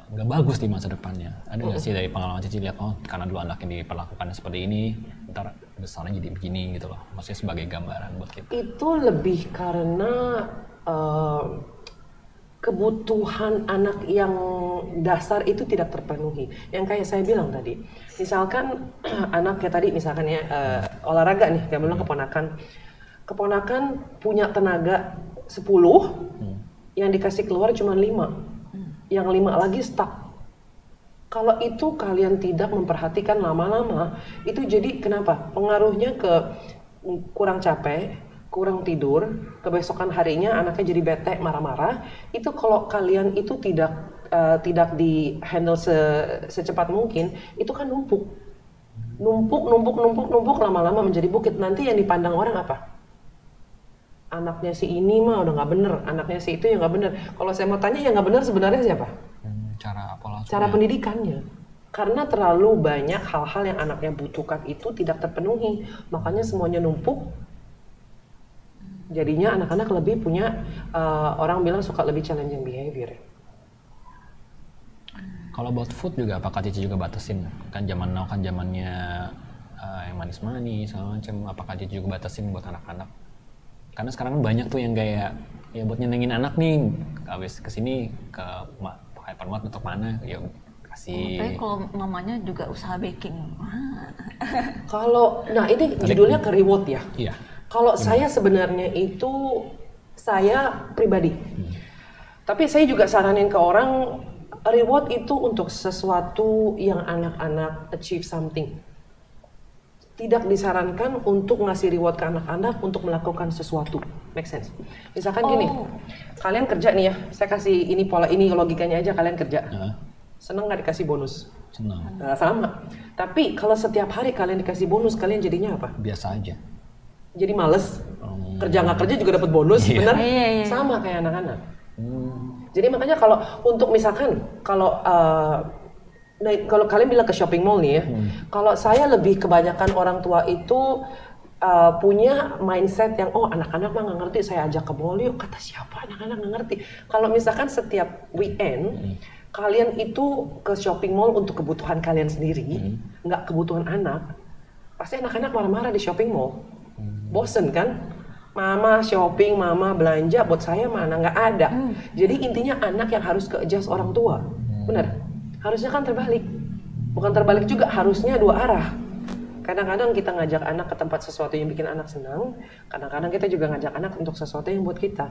nggak bagus di masa depannya. Ada nggak sih dari pengalaman Cici lihat, oh karena dulu anaknya diperlakukan seperti ini, ntar besarnya jadi begini gitu loh. Maksudnya sebagai gambaran buat kita. Itu lebih karena kebutuhan anak yang dasar itu tidak terpenuhi. Yang kayak saya bilang tadi, misalkan anak kayak tadi misalkan ya olahraga nih, kayak bilang keponakan punya tenaga 10, yang dikasih keluar cuma 5. Yang 5 lagi stuck. Kalau itu kalian tidak memperhatikan lama-lama, itu jadi kenapa? Pengaruhnya ke kurang capek, kurang tidur, kebesokan harinya anaknya jadi bete, marah-marah. Itu kalau kalian itu tidak di handle secepat mungkin, itu kan numpuk, lama-lama menjadi bukit. Nanti yang dipandang orang apa? Anaknya si ini mah udah nggak bener, anaknya si itu yang nggak bener. Kalau saya mau tanya yang nggak bener sebenarnya siapa? Cara pendidikannya. Karena terlalu banyak hal-hal yang anaknya butuhkan itu tidak terpenuhi, makanya semuanya numpuk. Jadinya anak-anak lebih punya, orang bilang suka lebih challenging behavior. Kalau about food juga, apakah Cici juga batasin? Kan zaman now kan zamannya yang manis-manis, segala macam. Apakah Cici juga batasin buat anak-anak? Karena sekarang banyak tuh yang kayak ya buat nyenengin anak nih, habis kesini ke hypermart atau mana, ya kasih. Tapi kalau mamanya juga usaha baking. Nah ini judulnya ke reward ya. Iya. Kalau saya sebenarnya itu saya pribadi, tapi saya juga saranin ke orang reward itu untuk sesuatu yang anak-anak achieve something. Tidak disarankan untuk ngasih reward ke anak-anak untuk melakukan sesuatu. Make sense? Misalkan gini, kalian kerja nih ya, saya kasih ini pola ini logikanya aja, kalian kerja. Seneng nggak dikasih bonus? Senang. Nah, sama. Tapi kalau setiap hari kalian dikasih bonus, kalian jadinya apa? Biasa aja. Jadi males. Kerja nggak kerja juga dapat bonus, bener? Iya. Sama kayak anak-anak. Jadi makanya kalau untuk misalkan kalau kalian bilang ke shopping mall nih ya, kalau saya lebih kebanyakan orang tua itu punya mindset yang anak-anak mah nggak ngerti, saya ajak ke mall yuk. Kata siapa anak-anak nggak ngerti? Kalau misalkan setiap weekend kalian itu ke shopping mall untuk kebutuhan kalian sendiri, nggak kebutuhan anak, pasti anak-anak marah-marah di shopping mall. Bosen kan? Mama shopping, mama belanja, buat saya mana nggak ada. Jadi intinya anak yang harus ke-adjust orang tua, bener? Harusnya kan terbalik. Bukan terbalik juga, harusnya dua arah. Kadang-kadang kita ngajak anak ke tempat sesuatu yang bikin anak senang, kadang-kadang kita juga ngajak anak untuk sesuatu yang buat kita.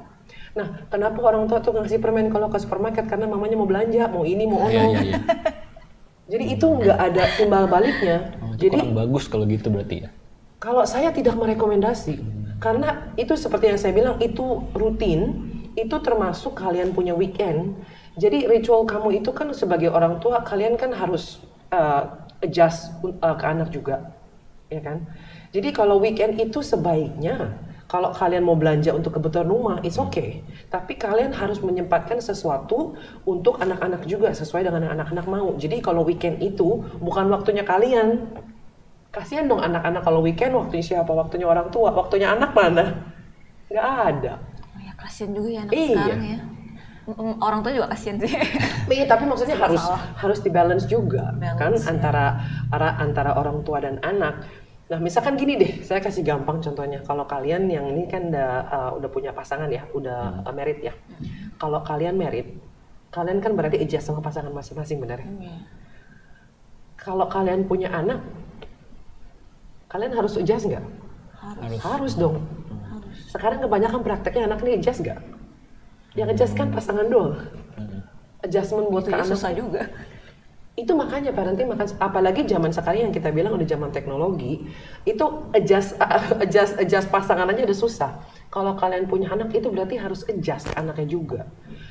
Nah, kenapa orang tua tuh ngasih permen kalau ke supermarket? Karena mamanya mau belanja, mau ini, mau ono. Iya. Jadi itu nggak ada timbal baliknya. Jadi kurang bagus kalau gitu berarti ya? Kalau saya tidak merekomendasi, karena itu seperti yang saya bilang, itu rutin, itu termasuk kalian punya weekend. Jadi ritual kamu itu kan sebagai orang tua, kalian kan harus adjust ke anak juga, ya kan? Jadi kalau weekend itu sebaiknya, kalau kalian mau belanja untuk kebutuhan rumah, it's okay. Tapi kalian harus menyempatkan sesuatu untuk anak-anak juga, sesuai dengan yang anak-anak mau. Jadi kalau weekend itu bukan waktunya kalian. Kasihan dong anak-anak kalau weekend, waktunya siapa? Waktunya orang tua. Waktunya anak mana? Nggak ada. Oh ya, kasihan juga ya anak sekarang ya. Orang tua juga kasihan sih. Iya, tapi maksudnya harus dibalance juga, kan antara orang tua dan anak. Nah, misalkan gini deh, saya kasih gampang contohnya. Kalau kalian yang ini kan udah punya pasangan ya, udah married ya. Kalau kalian married, kalian kan berarti adjust sama pasangan masing-masing, benar ya? Kalau kalian punya anak, kalian harus adjust nggak? Harus dong. Sekarang kebanyakan prakteknya anak ini adjust gak? Yang adjust kan pasangan doang. Adjustment buat ke anak susah juga. Itu makanya parenting, apalagi zaman sekarang yang kita bilang udah zaman teknologi, itu adjust pasangan aja udah susah. Kalau kalian punya anak itu berarti harus adjust anaknya juga.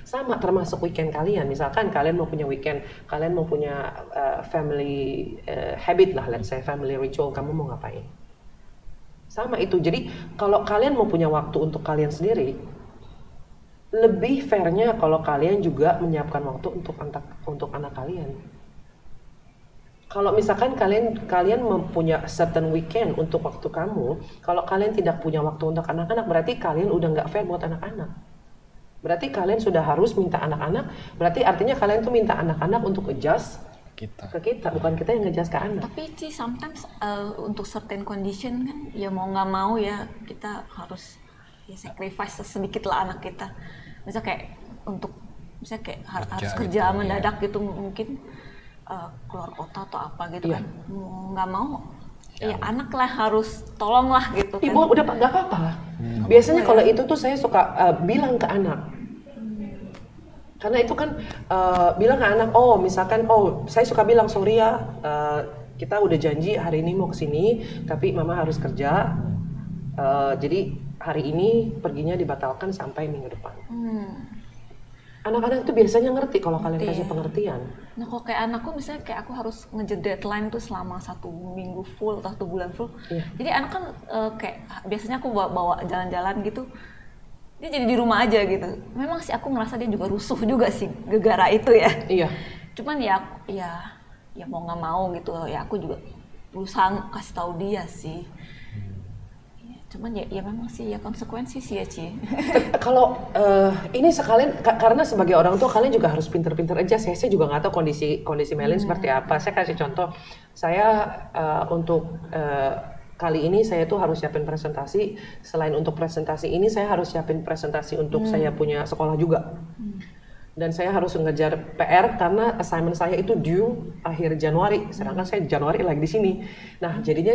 Sama termasuk weekend kalian. Misalkan kalian mau punya weekend, kalian mau punya family habit lah, let's say family ritual, kamu mau ngapain? Sama itu. Jadi kalau kalian mau punya waktu untuk kalian sendiri, lebih fairnya kalau kalian juga menyiapkan waktu untuk anak kalian. Kalau misalkan kalian mempunyai certain weekend untuk waktu kamu, kalau kalian tidak punya waktu untuk anak-anak, berarti kalian udah nggak fair buat anak-anak. Berarti kalian sudah harus minta anak-anak, berarti artinya kalian tuh minta anak-anak untuk adjust ke kita, bukan kita yang adjust ke anak. Tapi sih sometimes untuk certain condition kan, ya mau nggak mau ya kita harus ya sacrifice sedikit lah anak kita. Misalnya kayak harus kerja mendadak gitu mungkin. Keluar kota atau apa gitu kan, mau nggak mau ya anak lah harus tolong lah gitu kan. Ibu udah nggak apa-apa. Biasanya kalau itu tuh saya suka bilang ke anak, karena itu kan bilang ke anak, misalkan saya suka bilang sorry ya, kita udah janji hari ini mau kesini tapi mama harus kerja, jadi hari ini perginya dibatalkan sampai minggu depan. Anak-anak itu biasanya ngerti kalau kalian kasih pengertian. Nah kalau kayak anakku misalnya kayak aku harus ngejar deadline tuh selama 1 minggu full atau 1 bulan full. Jadi anak kan kayak biasanya aku bawa jalan-jalan gitu, dia jadi di rumah aja gitu. Memang sih aku ngerasa dia juga rusuh juga sih gegara itu ya. Iya. Cuman ya mau nggak mau gitu ya aku juga berusaha kasih tahu dia sih. Cuman ya memang sih ya konsekuensi sih ya Ci. Kalau ini sekalian karena sebagai orang tua kalian juga harus pinter-pinter aja. Saya juga nggak tahu kondisi Melin seperti apa. Saya kasih contoh. Saya untuk kali ini saya tuh harus siapin presentasi. Selain untuk presentasi ini saya harus siapin presentasi untuk saya punya sekolah juga. Dan saya harus mengejar PR karena assignment saya itu due akhir Januari. Sedangkan saya Januari lagi di sini. Nah jadinya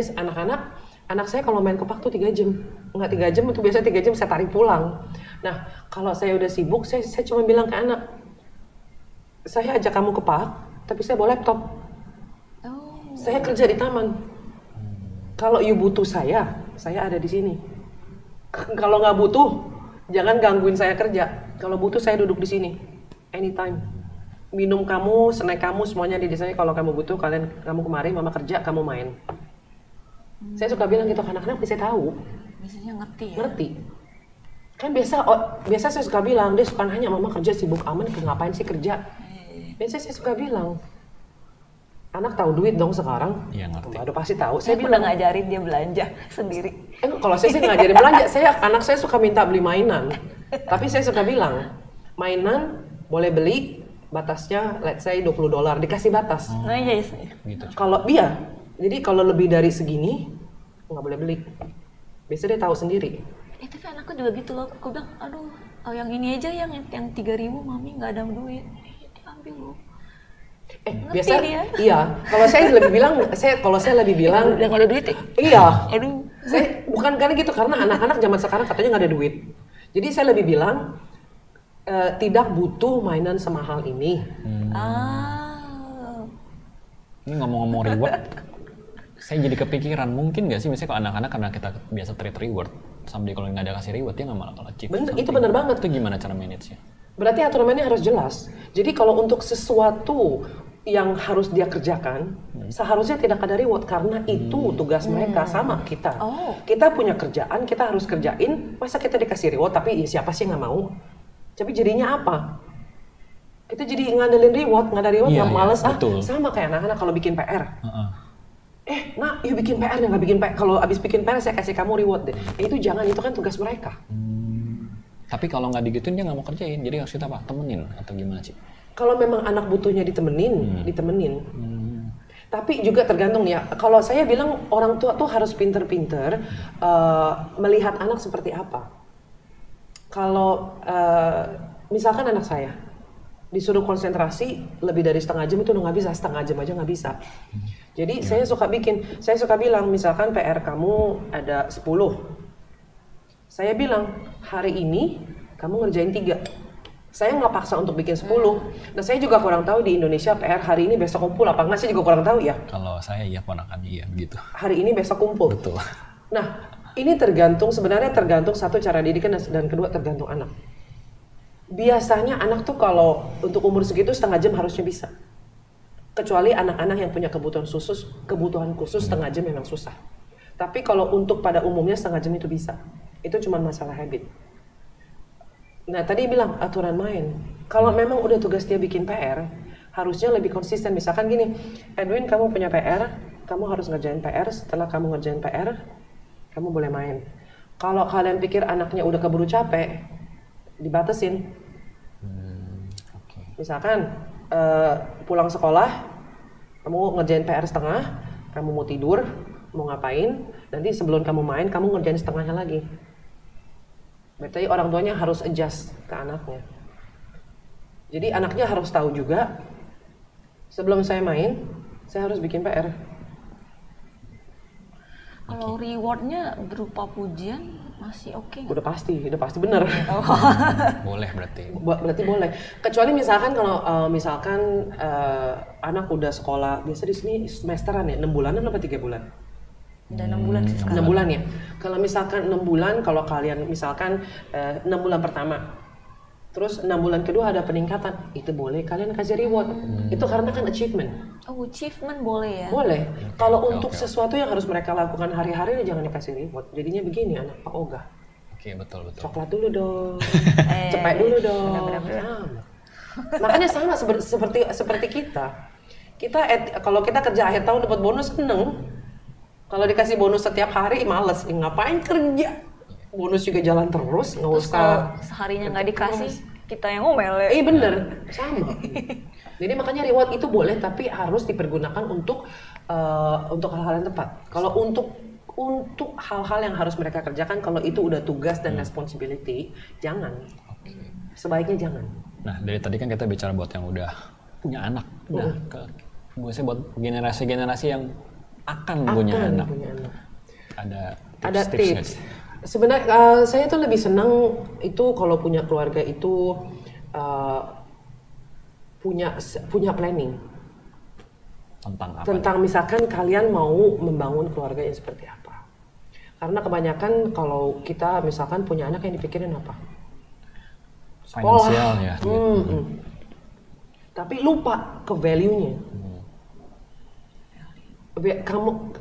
anak saya kalau main ke park tuh 3 jam. Enggak 3 jam, itu biasanya 3 jam saya tarik pulang. Nah, kalau saya udah sibuk, saya cuma bilang ke anak, saya ajak kamu ke park, tapi saya bawa laptop. Saya kerja di taman. Kalau you butuh saya ada di sini. Kalau nggak butuh, jangan gangguin saya kerja. Kalau butuh, saya duduk di sini. Anytime. Minum kamu, snack kamu, semuanya di sana. Kalau kamu butuh, kamu kemari, mama kerja, kamu main. Saya suka bilang gitu, anak-anak bisa tahu. Biasanya ngerti ya? Ngerti. Kan biasa saya suka bilang, dia suka nanya, mama kerja sibuk aman, ngapain sih kerja? Biasa saya suka bilang, anak tahu duit dong sekarang. Iya ngerti. Udah pasti tahu. Saya udah ngajarin dia belanja sendiri. Kalau saya sih ngajarin belanja, anak saya suka minta beli mainan. Tapi saya suka bilang, mainan boleh beli, batasnya let's say $20, dikasih batas. Nah iya. Gitu. Kalau jadi kalau lebih dari segini, nggak boleh beli. Biasanya dia tahu sendiri. Tapi anakku juga gitu loh. Aku bilang, aduh, yang ini aja yang 3.000 mami nggak ada duit. Dia ambil loh. Biasa dia. Iya. Kalau saya lebih bilang, udah nggak ada duit ya? Iya. Aduh. Saya bukan karena gitu, karena anak-anak zaman sekarang katanya nggak ada duit. Jadi saya lebih bilang tidak butuh mainan semahal ini. Ini ngomong-ngomong reward, saya jadi kepikiran mungkin nggak sih misalnya kalau anak-anak karena kita biasa treat reward, sampai kalau nggak ada kasih reward dia nggak malah achieve. Itu benar banget. Itu gimana cara manage-nya? Berarti aturannya harus jelas. Jadi kalau untuk sesuatu yang harus dia kerjakan, seharusnya tidak ada reward karena itu tugas mereka sama kita. Kita punya kerjaan, kita harus kerjain. Masa kita dikasih reward tapi ya siapa sih nggak mau? Tapi jadinya apa? Kita jadi ngandelin reward, nggak ada reward, nggak males. Sama kayak anak-anak kalau bikin PR. Nak, yuk bikin PR deh, nggak bikin PR. Kalau abis bikin PR saya kasih kamu reward deh. Itu jangan, itu kan tugas mereka. Tapi kalau nggak digituin dia nggak mau kerjain, jadi harus kita apa? Temenin atau gimana sih? Kalau memang anak butuhnya ditemenin. Tapi juga tergantung ya. Kalau saya bilang orang tua tuh harus pinter-pinter melihat anak seperti apa. Kalau misalkan anak saya disuruh konsentrasi lebih dari setengah jam itu udah nggak bisa, setengah jam aja nggak bisa. Jadi saya suka bilang misalkan PR kamu ada 10. Saya bilang, hari ini kamu ngerjain 3. Saya nggak paksa untuk bikin 10. Nah, saya juga kurang tahu di Indonesia PR hari ini besok kumpul apa nggak, saya juga kurang tahu ya. Kalau saya ya ponakannya iya begitu. Hari ini besok kumpul. Betul. Nah, ini sebenarnya tergantung satu cara didikan dan kedua tergantung anak. Biasanya anak tuh kalau untuk umur segitu setengah jam harusnya bisa. Kecuali anak-anak yang punya kebutuhan khusus setengah jam memang susah. Tapi kalau untuk pada umumnya setengah jam itu bisa. Itu cuma masalah habit. Nah, tadi bilang aturan main. Kalau memang udah tugas dia bikin PR, harusnya lebih konsisten. Misalkan gini, Edwin kamu punya PR, kamu harus ngerjain PR, setelah kamu ngerjain PR, kamu boleh main. Kalau kalian pikir anaknya udah keburu capek, dibatasin. Misalkan pulang sekolah, kamu ngerjain PR setengah, kamu mau tidur, mau ngapain, nanti sebelum kamu main, kamu ngerjain setengahnya lagi. Berarti orang tuanya harus adjust ke anaknya. Jadi anaknya harus tahu juga, sebelum saya main, saya harus bikin PR. Kalau rewardnya berupa pujian masih oke nggak? Udah pasti benar. Boleh berarti. Berarti boleh. Kecuali misalkan kalau anak udah sekolah, biasa di sini semesteran ya, 6 bulanan apa 3 bulan? Udah 6 bulan sih sekarang. 6 bulan ya. Kalau misalkan 6 bulan, kalau kalian misalkan 6 bulan pertama, terus 6 bulan kedua ada peningkatan, itu boleh kalian kasih reward. Itu karena kan achievement. Oh, achievement boleh ya? Boleh. Kalau untuk sesuatu yang harus mereka lakukan hari-hari, jangan dikasih reward. Jadinya begini anak Pak Oga. Oke, betul. Coklat dulu dong. Cepet dulu dong. Sama. Makanya sama seperti kita. Kalau kita kerja akhir tahun dapat bonus seneng. Kalau dikasih bonus setiap hari males, ngapain kerja? Bonus juga jalan terus, nggak usah. Kalau seharinya nggak dikasih, kita yang ngomel ya. Iya bener, sama. Jadi makanya reward itu boleh, tapi harus dipergunakan untuk hal-hal yang tepat. Kalau untuk hal-hal yang harus mereka kerjakan, kalau itu udah tugas dan responsibility, jangan. Sebaiknya jangan. Nah, dari tadi kan kita bicara buat yang udah punya anak. Nah, biasanya buat generasi-generasi yang akan punya anak. Ada tips. Sebenarnya saya tuh lebih senang itu kalau punya keluarga itu punya planning tentang misalkan kalian mau membangun keluarga yang seperti apa. Karena kebanyakan kalau kita misalkan punya anak yang dipikirin apa? Sekolah. Finansial ya. Tapi lupa ke value-nya.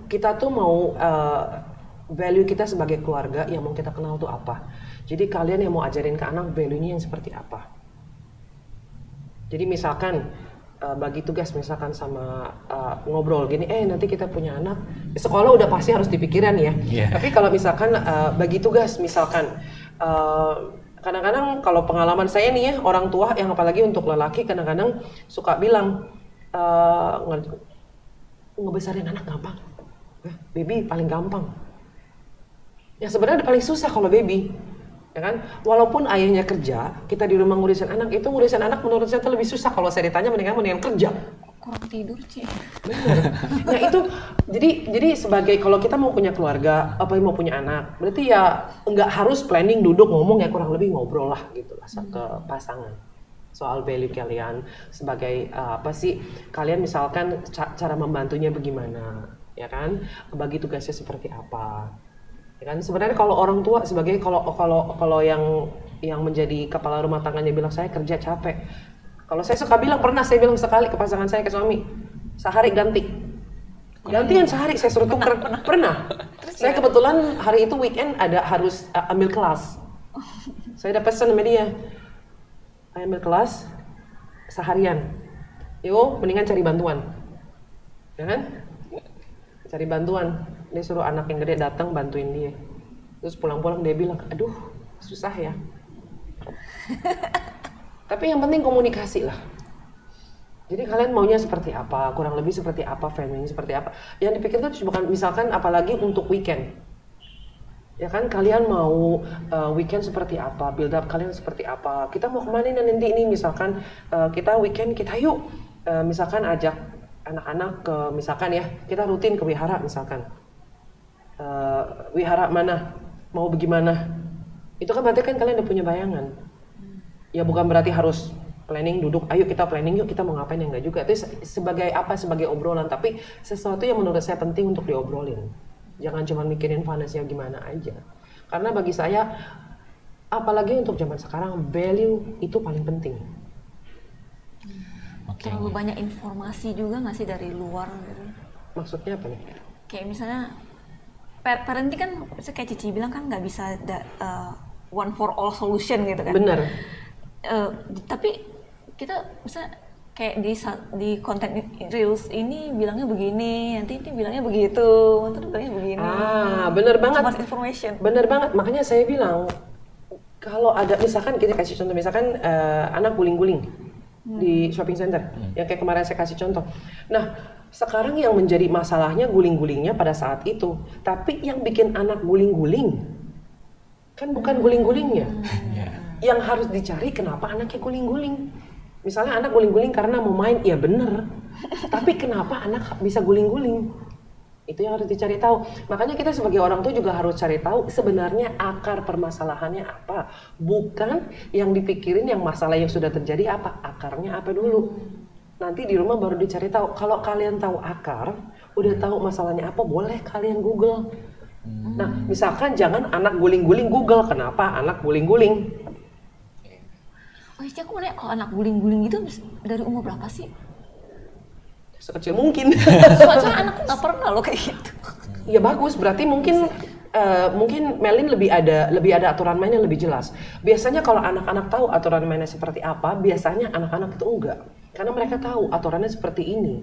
Kita tuh mau value kita sebagai keluarga yang mau kita kenal tuh apa. Jadi kalian yang mau ajarin ke anak value-nya yang seperti apa. Jadi misalkan bagi tugas misalkan sama ngobrol gini, nanti kita punya anak, sekolah udah pasti harus dipikiran ya. Tapi kalau misalkan bagi tugas misalkan kadang-kadang kalau pengalaman saya nih ya, orang tua yang apalagi untuk lelaki kadang-kadang suka bilang ngebesarin anak gampang, baby paling gampang. Ya sebenarnya paling susah kalau baby, ya kan? Walaupun ayahnya kerja, kita di rumah ngurusin anak, itu ngurusin anak menurut saya itu lebih susah. Kalau saya ditanya mendingan kerja. Kurang tidur sih. Benar. Nah itu, jadi sebagai kalau kita mau punya keluarga, apa yang mau punya anak, berarti ya nggak harus planning duduk ngomong, ya kurang lebih ngobrol lah gitu lah ke pasangan. Soal value kalian sebagai apa sih, kalian misalkan cara membantunya bagaimana, ya kan, bagi tugasnya seperti apa, ya kan. Sebenarnya kalau orang tua sebagai kalau yang menjadi kepala rumah tangganya bilang saya kerja capek, kalau saya suka bilang, pernah saya bilang sekali ke pasangan saya, ke suami, sehari gantian sehari saya suruh tuker. Pernah. Saya kebetulan hari itu weekend harus ambil kelas, saya udah pesan sama dia, ambil kelas seharian, yuk mendingan cari bantuan, ya kan? Cari bantuan, dia suruh anak yang gede datang bantuin dia, terus pulang-pulang dia bilang, aduh susah ya. Tapi yang penting komunikasi lah. Jadi kalian maunya seperti apa, kurang lebih seperti apa, family seperti apa. Yang dipikir itu bukan misalkan apalagi untuk weekend. Ya kan, kalian mau weekend seperti apa, build up kalian seperti apa, kita mau kemana nanti ini, misalkan kita weekend kita yuk, misalkan ajak anak-anak ke, misalkan ya, kita rutin ke wihara misalkan, wihara mana, mau bagaimana, itu kan berarti kan kalian udah punya bayangan. Ya bukan berarti harus planning duduk, ayo kita planning yuk kita mau ngapain, yang enggak juga. Itu sebagai apa, sebagai obrolan, tapi sesuatu yang menurut saya penting untuk diobrolin. Jangan cuma mikirin finance-nya gimana aja. Karena bagi saya, apalagi untuk zaman sekarang, value itu paling penting. Terlalu banyak informasi juga nggak sih dari luar gitu? Maksudnya apa nih? Kayak misalnya parenting kan, kayak Cici bilang kan nggak bisa one for all solution gitu kan? Bener. Tapi kita misalnya kayak di konten reels ini bilangnya begini, nanti ini bilangnya begitu, nanti bilangnya begini. Bener banget. So much information. Bener banget. Makanya saya bilang kalau ada misalkan kita kasih contoh, misalkan anak guling-guling di shopping center, yang kayak kemarin saya kasih contoh. Nah, sekarang yang menjadi masalahnya guling-gulingnya pada saat itu, tapi yang bikin anak guling-guling kan bukan guling-gulingnya. Yang harus dicari kenapa anaknya guling-guling. Misalnya anak guling-guling karena mau main, ya bener. Tapi kenapa anak bisa guling-guling? Itu yang harus dicari tahu. Makanya kita sebagai orang tua juga harus cari tahu sebenarnya akar permasalahannya apa. Bukan yang dipikirin yang masalah yang sudah terjadi apa. Akarnya apa dulu. Nanti di rumah baru dicari tahu. Kalau kalian tahu akar, udah tahu masalahnya apa, boleh kalian Google. Nah, misalkan jangan anak guling-guling Google. Kenapa anak guling-guling? Oh iya, aku mau nanya, kalau anak guling-guling gitu dari umur berapa sih? Sekecil mungkin. Soalnya anak nggak pernah loh kayak gitu. Ya bagus, berarti mungkin Melin lebih ada aturan mainnya lebih jelas. Biasanya kalau anak-anak tahu aturan mainnya seperti apa, biasanya anak-anak itu enggak. Karena mereka tahu aturannya seperti ini.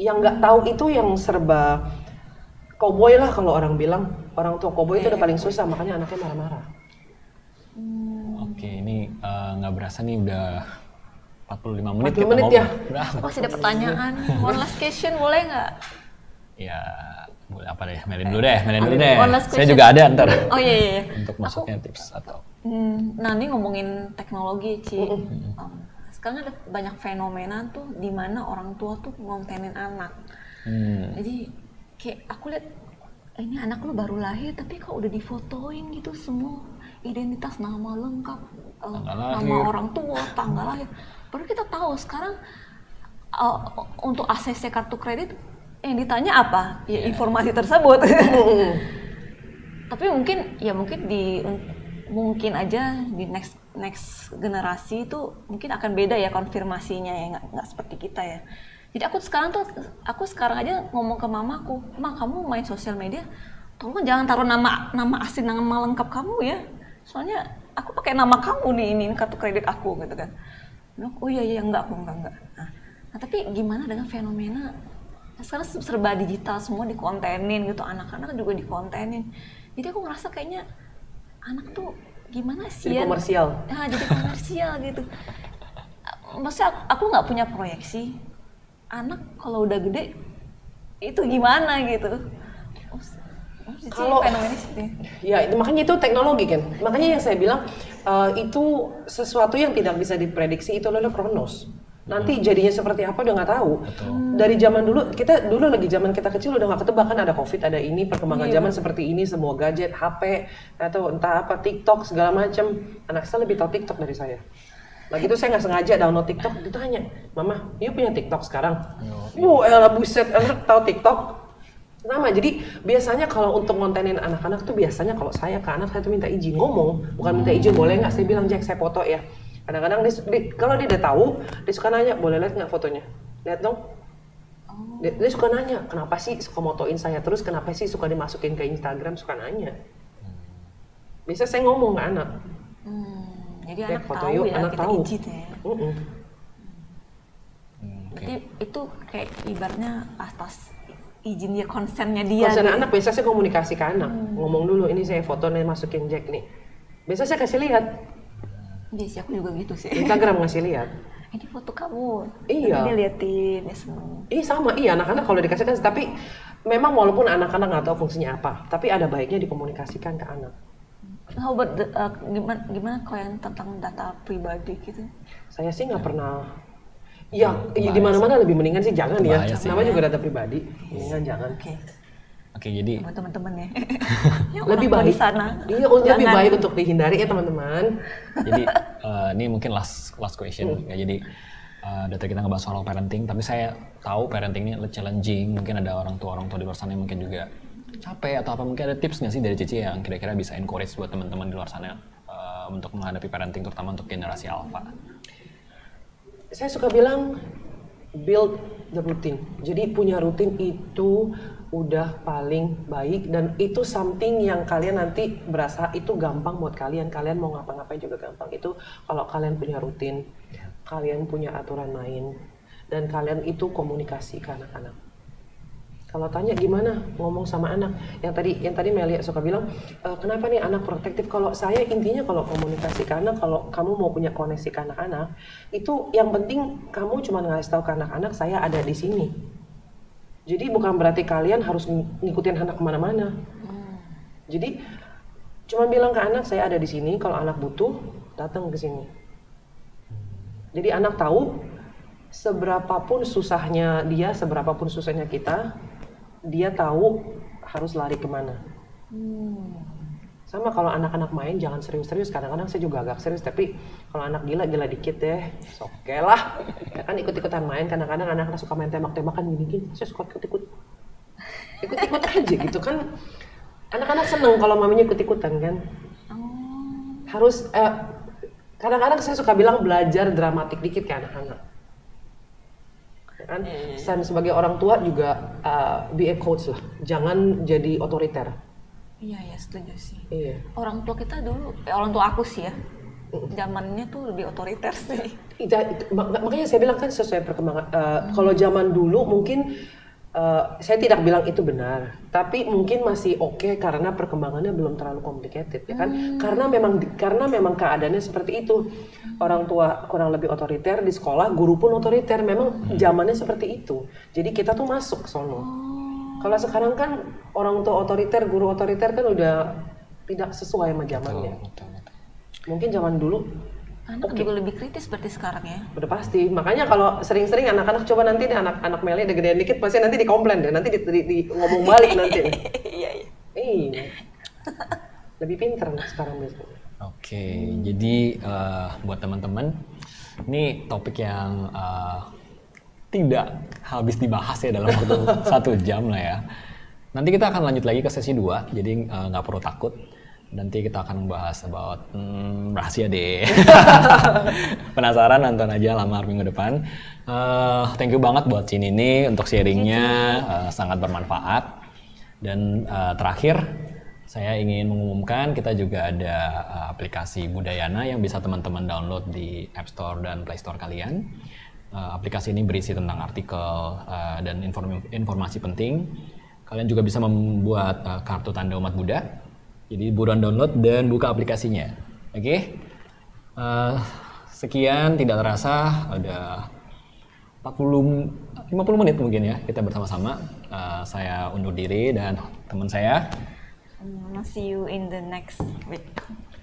Yang nggak tahu itu yang serba cowboy lah kalau orang bilang. Orang tua cowboy itu udah paling susah, makanya anaknya marah-marah. Oke, ini nggak berasa nih udah 45 menit 40 menit ya? Masih ada pertanyaan. One last question boleh nggak? Ya, boleh apa deh? Melin dulu deh. One last Saya question. juga ada ntar. Oh iya. Untuk masuknya tips atau. Nah ini ngomongin teknologi, Ci. Sekarang ada banyak fenomena tuh di mana orang tua tuh ngontenin anak. Jadi kayak aku lihat ini anak lu baru lahir tapi kok udah difotoin gitu semua identitas, nama lengkap, nama orang tua, tanggal lahir. Baru kita tahu sekarang untuk ACC kartu kredit yang ditanya apa? Ya informasi tersebut. Tapi mungkin aja di next generasi itu mungkin akan beda ya konfirmasinya ya, nggak seperti kita ya. Jadi aku sekarang aja ngomong ke mamaku, "Ma, kamu main sosial media, tolong jangan taruh nama asli, nama lengkap kamu ya. Soalnya aku pakai nama kamu nih, ini kartu kredit aku," gitu kan. Oh iya enggak. Nah, tapi gimana dengan fenomena sekarang serba digital, semua dikontenin gitu, anak-anak juga dikontenin. Jadi aku ngerasa kayaknya anak tuh gimana sih jadi ya? komersial. Nah, jadi komersial gitu. Maksudnya aku nggak punya proyeksi. Anak kalau udah gede itu gimana gitu? Kalau fenomena seperti ya itu makanya itu teknologi kan. Makanya yang saya bilang itu sesuatu yang tidak bisa diprediksi, itu adalah kronos. Nanti jadinya seperti apa udah nggak tahu. Dari zaman dulu lagi zaman kita kecil udah nggak ketebak kan, ada COVID, ada ini, perkembangan zaman seperti ini, semua gadget, HP atau entah apa, TikTok segala macam. Anak saya lebih tahu TikTok dari saya. Lagi itu saya nggak sengaja download TikTok, ditanya, "Mama, you punya TikTok sekarang?" Elah buset, anak tahu TikTok. Sama, jadi biasanya kalau untuk ngontenin anak-anak tuh biasanya kalau saya ke anak, saya tuh minta izin ngomong, bukan minta izin boleh nggak, saya bilang, "Jack, saya foto ya." Kadang-kadang kalau dia udah tahu, dia suka nanya, "Boleh lihat nggak fotonya?" "Lihat dong." Dia suka nanya, "Kenapa sih suka motoin saya terus? Kenapa sih suka dimasukin ke Instagram?" Suka nanya. Biasa saya ngomong ke anak. Jadi "Lihat anak foto tahu yuk," ya, anak kita tahu. izin ya. Jadi itu kayak ibaratnya atas izin dia, konsennya dia. Konsen gitu. anak, biasa saya komunikasi ke anak. Ngomong dulu, "Ini saya foto nih, masukin Jack nih." Biasa saya kasih lihat. Biasa aku juga gitu sih. Instagram ngasih lihat. Ini foto kamu. Iya. Tapi dia liatin, dia seneng. Sama, anak-anak kalau dikasih kan, tapi memang walaupun anak-anak nggak tahu fungsinya apa, tapi ada baiknya dikomunikasikan ke anak. How about gimana kalau yang tentang data pribadi gitu? Saya sih nggak pernah. Ya, di mana-mana lebih mendingan sih jangan ya. Bahaya sih. Namanya juga data pribadi. Mendingan jangan. Oke. Oke, jadi sama teman-temannya. Lebih baik di sana. Iya, lebih Jangan. baik untuk dihindari ya teman-teman. jadi ini mungkin last question ya. Jadi dari kita ngebahas soal parenting, tapi saya tahu parenting ini challenging. Mungkin ada orang tua di luar sana yang mungkin juga capek atau apa. Mungkin ada tips nggak sih dari Cici yang kira-kira bisa encourage buat teman-teman di luar sana untuk menghadapi parenting, terutama untuk generasi alpha? Saya suka bilang build the routine. Jadi punya rutin itu udah paling baik, dan itu something yang kalian nanti berasa itu gampang buat kalian. Kalian mau ngapa-ngapain juga gampang. Itu kalau kalian punya rutin, kalian punya aturan main, dan kalian itu komunikasi ke anak-anak. Kalau tanya gimana ngomong sama anak, yang tadi Melia suka bilang, kenapa nih anak protektif? Kalau saya intinya kalau komunikasi ke anak, kalau kamu mau punya koneksi ke anak-anak, itu yang penting kamu cuma ngasih tahu ke anak-anak saya ada di sini. Jadi bukan berarti kalian harus ngikutin anak kemana-mana. Jadi cuma bilang ke anak saya ada di sini, kalau anak butuh datang ke sini. Jadi anak tahu seberapapun susahnya dia, seberapapun susahnya kita, dia tahu harus lari kemana. Sama kalau anak-anak main jangan serius-serius. Kadang-kadang saya juga agak serius, tapi kalau anak gila dikit deh, oke lah. Ya kan ikut-ikutan main. Kadang-kadang anak-anak suka main tembak-tembakan gini-gini. Saya suka ikut-ikut aja gitu kan. Anak-anak seneng kalau maminya ikut-ikutan kan. Harus kadang-kadang saya suka bilang belajar dramatik dikit ke anak-anak. Ya kan? Dan sebagai orang tua juga be a coach lah. Jangan jadi otoriter. Iya, setuju sih. Iya. Orang tua kita dulu, orang tua aku sih ya, zamannya tuh lebih otoriter sih. Makanya saya bilang kan sesuai perkembangan. Kalau zaman dulu mungkin saya tidak bilang itu benar, tapi mungkin masih oke karena perkembangannya belum terlalu complicated, ya kan? Karena memang keadaannya seperti itu. Orang tua kurang lebih otoriter di sekolah, guru pun otoriter. Memang zamannya seperti itu. Jadi kita tuh masuk ke sono. Kalau sekarang kan orang tua otoriter, guru otoriter kan udah tidak sesuai sama zamannya. Betul. Mungkin zaman dulu Anak juga lebih kritis seperti sekarang ya. udah pasti. Makanya kalau sering-sering anak-anak coba nanti deh, anak Meli udah gedean dikit pasti nanti dikomplain deh, nanti di ngomong balik nanti. Iya. Iya. Lebih pintar anak sekarang biasanya. Oke, jadi buat teman-teman, ini topik yang tidak habis dibahas ya dalam waktu 1 jam lah ya. Nanti kita akan lanjut lagi ke sesi 2, jadi nggak perlu takut. Nanti kita akan membahas about rahasia deh. Penasaran, nonton aja Lamar minggu depan. Thank you banget buat Cinini untuk sharingnya, sangat bermanfaat. Dan terakhir, saya ingin mengumumkan kita juga ada aplikasi Budayana yang bisa teman-teman download di App Store dan Play Store kalian. Aplikasi ini berisi tentang artikel dan informasi penting. Kalian juga bisa membuat kartu tanda umat Buddha. Jadi buruan download dan buka aplikasinya. Oke? Sekian, tidak terasa ada 50 menit mungkin ya kita bersama-sama. Saya undur diri dan teman saya. See you in the next week.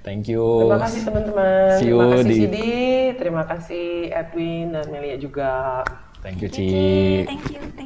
Thank you. Terima kasih teman-teman. See you Terima kasih di- Sidi, terima kasih Edwin dan Melia juga. Thank you, Ci. Thank you.